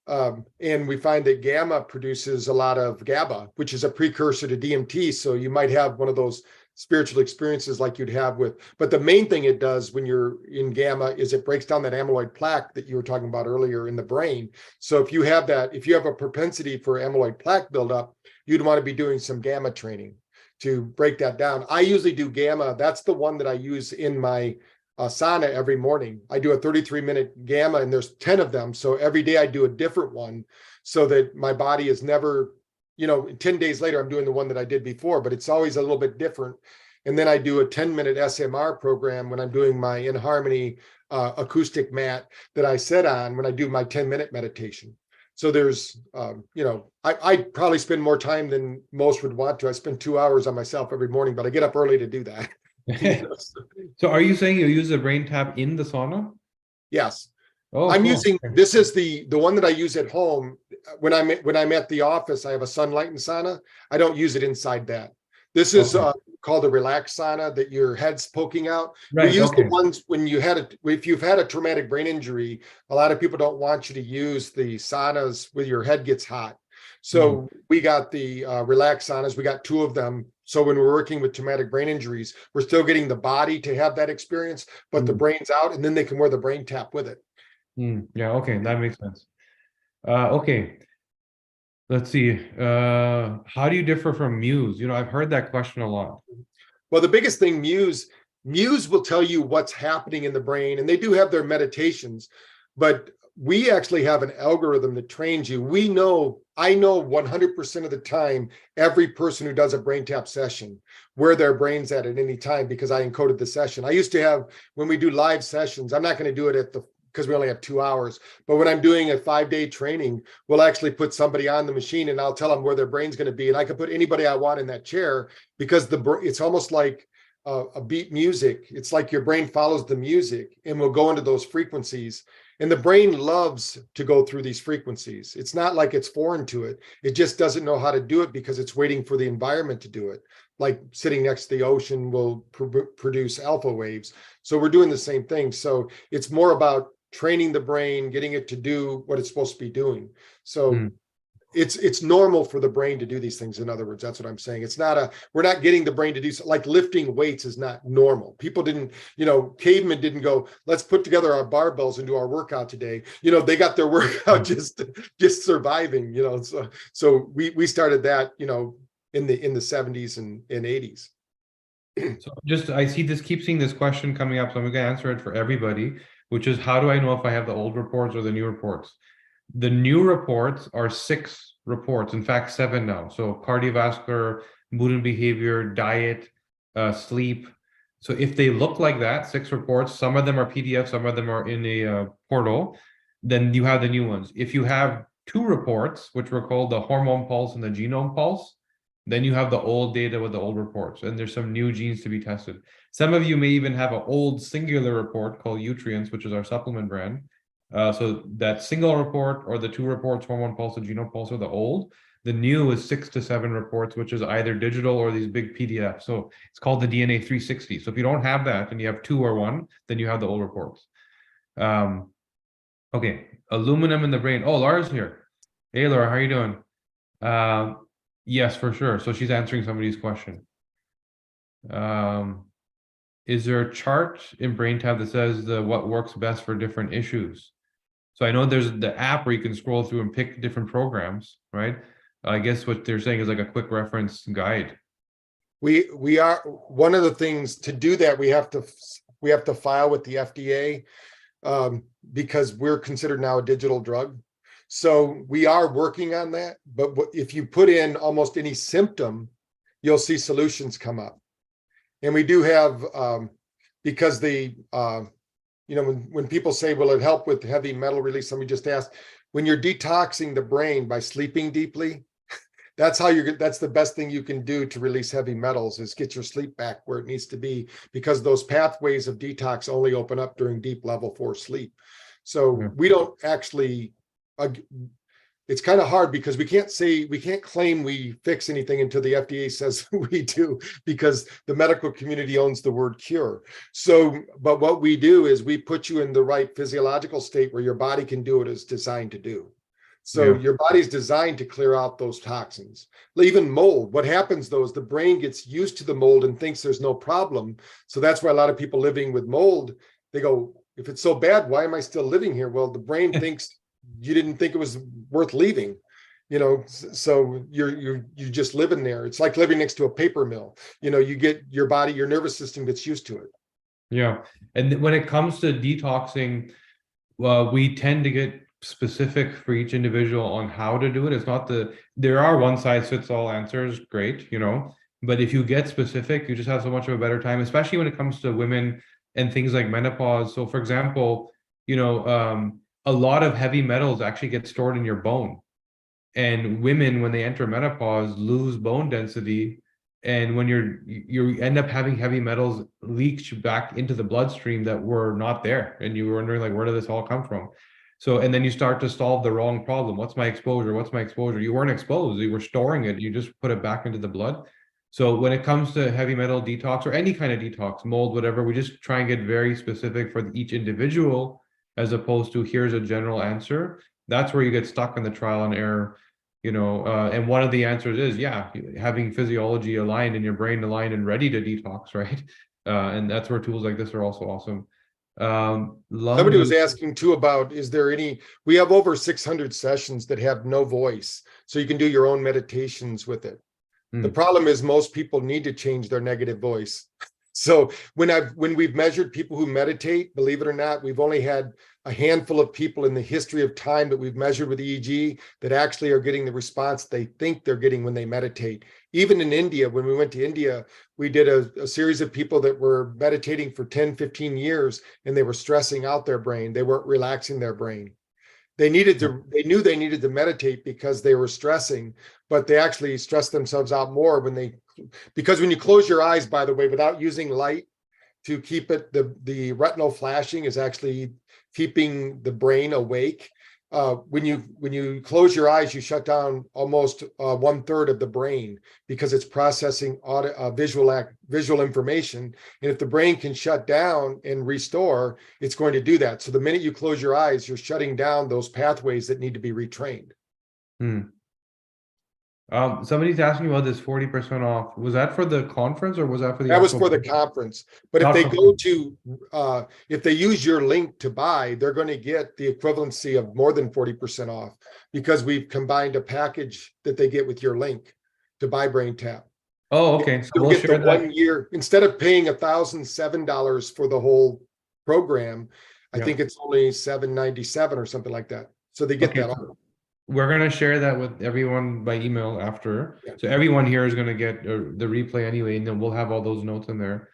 And we find that gamma produces a lot of GABA, which is a precursor to DMT. So you might have one of those spiritual experiences like you'd have with, but the main thing it does when you're in gamma is it breaks down that amyloid plaque that you were talking about earlier in the brain. So if you have that, if you have a propensity for amyloid plaque buildup, you'd want to be doing some gamma training to break that down. I usually do gamma. That's the one that I use in my sauna every morning. I do a 33-minute gamma and there's 10 of them. So every day I do a different one so that my body is never, 10 days later, I'm doing the one that I did before, but it's always a little bit different. And then I do a 10-minute SMR program when I'm doing my In Harmony acoustic mat that I sit on when I do my 10-minute meditation. So there's, I probably spend more time than most would want to. I spend 2 hours on myself every morning, but I get up early to do that. So are you saying you use the BrainTap in the sauna? Yes. Oh, I'm cool. using, this is the one that I use at home. When I'm at the office, I have a sunlight and sauna. I don't use it inside that. This is called a relax sauna that your head's poking out. Right, we use the ones when if you've had a traumatic brain injury, a lot of people don't want you to use the saunas where your head gets hot. So we got the relax saunas. We got 2 of them. So when we're working with traumatic brain injuries, we're still getting the body to have that experience, but the brain's out, and then they can wear the BrainTap with it. Yeah, okay, that makes sense. Okay, let's see. How do you differ from Muse? I've heard that question a lot. Well, the biggest thing, Muse will tell you what's happening in the brain, and they do have their meditations, but we actually have an algorithm that trains you. I know 100% of the time, every person who does a BrainTap session, where their brain's at any time, because I encoded the session. I used to have, when we do live sessions, I'm not going to do it because we only have 2 hours, but when I'm doing a 5-day training, we'll actually put somebody on the machine and I'll tell them where their brain's going to be. And I can put anybody I want in that chair because it's almost like a beat music. It's like your brain follows the music and will go into those frequencies. And the brain loves to go through these frequencies. It's not like it's foreign to it. It just doesn't know how to do it because it's waiting for the environment to do it. Like sitting next to the ocean will produce alpha waves. So we're doing the same thing. So it's more about training the brain, getting it to do what it's supposed to be doing. So it's normal for the brain to do these things. In other words, that's what I'm saying. We're not getting the brain to do like lifting weights is not normal. People didn't, cavemen didn't go, let's put together our barbells and do our workout today. They got their workout just surviving, so we started that, in the 70s and 80s. So I keep seeing this question coming up, so I'm going to answer it for everybody, which is, how do I know if I have the old reports or the new reports? The new reports are 6 reports, in fact, 7 now. So cardiovascular, mood and behavior, diet, sleep. So if they look like that, 6 reports, some of them are PDF, some of them are in a portal, then you have the new ones. If you have 2 reports, which were called the hormone pulse and the genome pulse, then you have the old data with the old reports, and there's some new genes to be tested. Some of you may even have an old singular report called Nutrients, which is our supplement brand. So that single report or the 2 reports, hormone pulse and genome pulse, are the old. The new is 6 to 7 reports, which is either digital or these big PDFs. So it's called the DNA 360. So if you don't have that and you have 2 or 1, then you have the old reports. Okay, aluminum in the brain. Oh, Laura's here. Hey, Laura, how are you doing? Yes, for sure. So she's answering somebody's question. Is there a chart in BrainTap that says what works best for different issues? So I know there's the app where you can scroll through and pick different programs, right? I guess what they're saying is like a quick reference guide. We are, one of the things to do that, we have to file with the FDA because we're considered now a digital drug. So we are working on that. But if you put in almost any symptom, you'll see solutions come up. And we do have, because when people say, will it help with heavy metal release? Let me just ask, when you're detoxing the brain by sleeping deeply, that's the best thing you can do to release heavy metals, is get your sleep back where it needs to be, because those pathways of detox only open up during deep level 4 sleep. So we don't actually, it's kind of hard because we can't claim we fix anything until the FDA says we do, because the medical community owns the word cure. So, but what we do is we put you in the right physiological state where your body can do what it's designed to do. So Yeah. your body's designed to clear out those toxins. Even mold. What happens though is the brain gets used to the mold and thinks there's no problem. So that's why a lot of people living with mold, they go, if it's so bad, why am I still living here? Well, the brain thinks you didn't think it was worth leaving. So you're just living there. It's like living next to a paper mill. You get your body, your nervous system gets used to it. Yeah. And when it comes to detoxing, we tend to get specific for each individual on how to do it. It's not there are one size fits all answers, great, but if you get specific, you just have so much of a better time, especially when it comes to women and things like menopause. So for example, a lot of heavy metals actually get stored in your bone. And women, when they enter menopause, lose bone density. And when you end up having heavy metals leach back into the bloodstream that were not there. And you were wondering, like, where did this all come from? So, and then you start to solve the wrong problem. What's my exposure? What's my exposure? You weren't exposed. You were storing it. You just put it back into the blood. So when it comes to heavy metal detox or any kind of detox, mold, whatever, we just try and get very specific for each individual, as opposed to here's a general answer. That's where you get stuck in the trial and error, and one of the answers is, yeah, having physiology aligned and your brain aligned and ready to detox, right? And that's where tools like this are also awesome. Somebody was Lung. asking too about, we have over 600 sessions that have no voice. So you can do your own meditations with it. The problem is most people need to change their negative voice. So when we've measured people who meditate, believe it or not, we've only had a handful of people in the history of time that we've measured with EEG that actually are getting the response they think they're getting when they meditate. Even in India, when we went to India, we did a series of people that were meditating for 10, 15 years, and they were stressing out their brain. They weren't relaxing their brain. They knew they needed to meditate because they were stressing, but they actually stressed themselves out more because when you close your eyes, by the way, without using light to keep it, the retinal flashing is actually keeping the brain awake. When you close your eyes, you shut down almost 1/3 of the brain because it's processing visual information. And if the brain can shut down and restore, it's going to do that. So the minute you close your eyes, you're shutting down those pathways that need to be retrained. Somebody's asking about this 40% off. Was that for the conference or was that for the That was actual? for the conference. But if they if they use your link to buy, they're going to get the equivalency of more than 40% off because we've combined a package that they get with your link to buy BrainTap. Oh, okay. So You'll we'll get share the that. 1 year instead of paying $1,007 for the whole program. I think it's only $797 or something like that. So they get that off. We're going to share that with everyone by email after. Yeah. So everyone here is going to get the replay anyway, and then we'll have all those notes in there.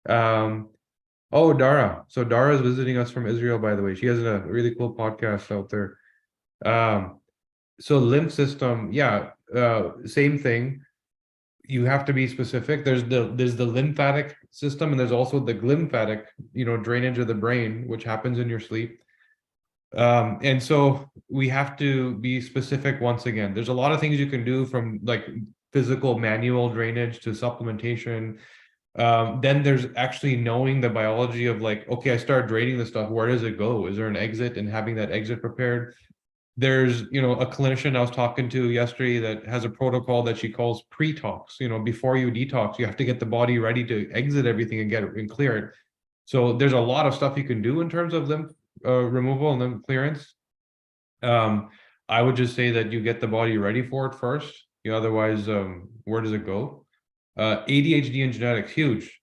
Oh, Dara. So Dara is visiting us from Israel, by the way. She has a really cool podcast out there. So lymph system, yeah, same thing. You have to be specific. There's the lymphatic system, and there's also the glymphatic, drainage of the brain, which happens in your sleep. And so we have to be specific once again. There's a lot of things you can do, from like physical manual drainage to supplementation. Then there's actually knowing the biology of, like, okay, I start draining this stuff. Where does it go? Is there an exit? And having that exit prepared. There's, a clinician I was talking to yesterday that has a protocol that she calls pre-tox. Before you detox, you have to get the body ready to exit everything and get it and clear it. So there's a lot of stuff you can do in terms of lymph removal and lymph clearance. I would just say that you get the body ready for it first. Otherwise, where does it go? ADHD and genetics, huge.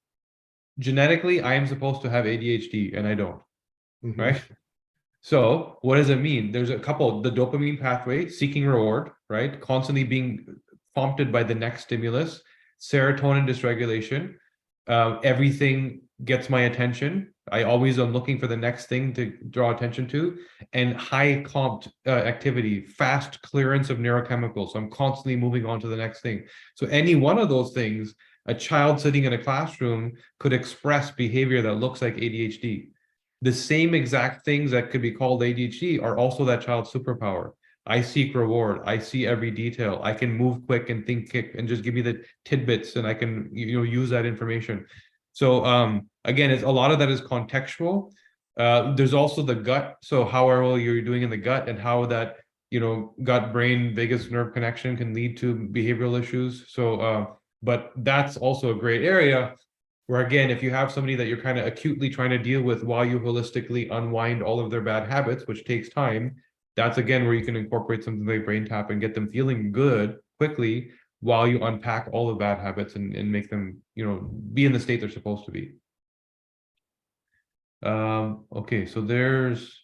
Genetically, I am supposed to have ADHD and I don't, right? So what does it mean? There's a couple, the dopamine pathway, seeking reward, right? Constantly being prompted by the next stimulus, serotonin dysregulation, everything gets my attention. I always am looking for the next thing to draw attention to, and high comped activity, fast clearance of neurochemicals. So I'm constantly moving on to the next thing. So any one of those things, a child sitting in a classroom could express behavior that looks like ADHD. The same exact things that could be called ADHD are also that child's superpower. I seek reward. I see every detail. I can move quick and think quick and just give me the tidbits, and I can use that information. So again, it's a lot of that is contextual. There's also the gut. So how well you're doing in the gut, and how that gut brain vagus nerve connection can lead to behavioral issues. So, but that's also a great area where, again, if you have somebody that you're kind of acutely trying to deal with while you holistically unwind all of their bad habits, which takes time, that's again where you can incorporate something like BrainTap and get them feeling good quickly while you unpack all the bad habits and make them, be in the state they're supposed to be. Okay, so there's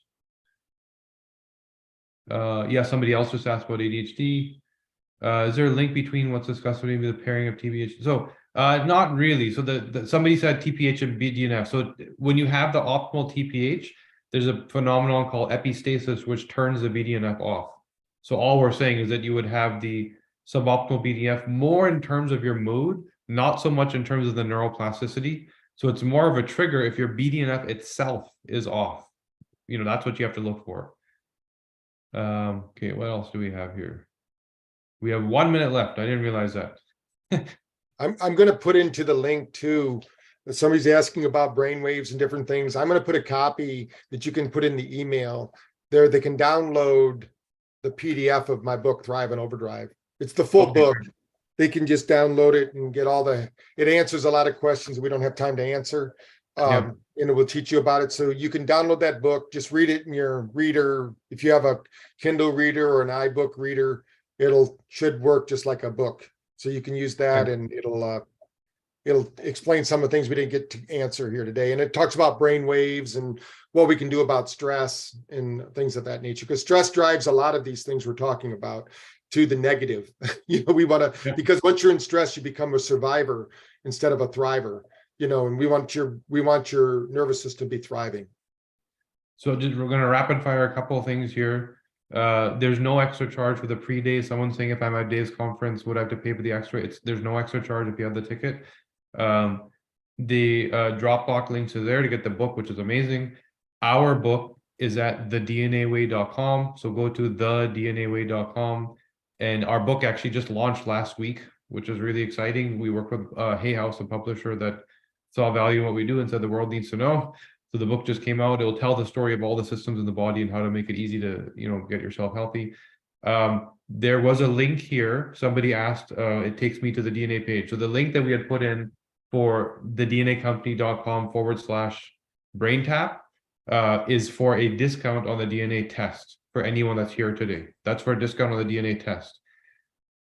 yeah, somebody else just asked about ADHD. Is there a link between what's discussed with maybe the pairing of TPH? So not really. So somebody said TPH and BDNF. So when you have the optimal TPH, there's a phenomenon called epistasis, which turns the BDNF off. So all we're saying is that you would have the suboptimal BDNF more in terms of your mood, not so much in terms of the neuroplasticity. So it's more of a trigger if your BDNF itself is off. That's what you have to look for. Okay, what else do we have here? We have 1 minute left. I didn't realize that. I'm going to put into the link too. Somebody's asking about brainwaves and different things. I'm going to put a copy that you can put in the email there. They can download the PDF of my book, Thrive on Overdrive. It's the full book. They can just download it and get it answers a lot of questions we don't have time to answer. And it will teach you about it. So you can download that book, just read it in your reader. If you have a Kindle reader or an iBook reader, should work just like a book. So you can use that and it'll explain some of the things we didn't get to answer here today. And it talks about brain waves and what we can do about stress and things of that nature, because stress drives a lot of these things we're talking about to the negative. We want to, because once you're in stress, you become a survivor instead of a thriver, and we want your nervous system to be thriving. So we're going to rapid fire a couple of things here. There's no extra charge for the pre-day. Someone's saying if I'm at Dave's conference, would I have to pay for the extra? There's no extra charge if you have the ticket. The Dropbox links are there to get the book, which is amazing. Our book is at thednaway.com. So go to thednaway.com. And our book actually just launched last week, which is really exciting. We work with Hay House, a publisher that saw value in what we do and said the world needs to know. So the book just came out. It'll tell the story of all the systems in the body and how to make it easy to, get yourself healthy. There was a link here. Somebody asked, it takes me to the DNA page. So the link that we had put in for the DNAcompany.com/BrainTap is for a discount on the DNA test for anyone that's here today. That's for a discount on the DNA test.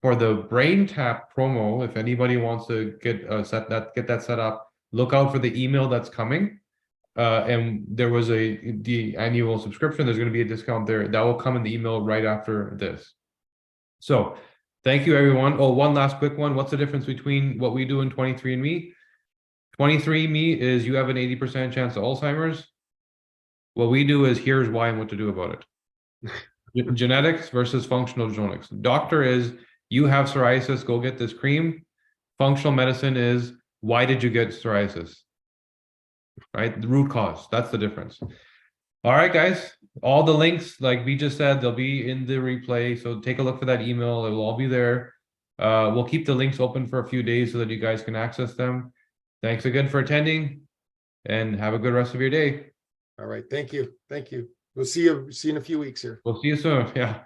For the BrainTap promo, if anybody wants to get that set up, look out for the email that's coming. And there was the annual subscription. There's going to be a discount there that will come in the email right after this. So thank you, everyone. Oh, one last quick one. What's the difference between what we do in 23andMe? 23andMe is you have an 80% chance of Alzheimer's. What we do is here's why and what to do about it. Genetics versus functional genomics. Doctor is you have psoriasis, go get this cream. Functional medicine is why did you get psoriasis? Right? The root cause. That's the difference. All right, guys. All the links, like we just said, they'll be in the replay. So take a look for that email. It will all be there. We'll keep the links open for a few days so that you guys can access them. Thanks again for attending and have a good rest of your day. All right. Thank you. Thank you. We'll see you in a few weeks here. We'll see you soon. Yeah.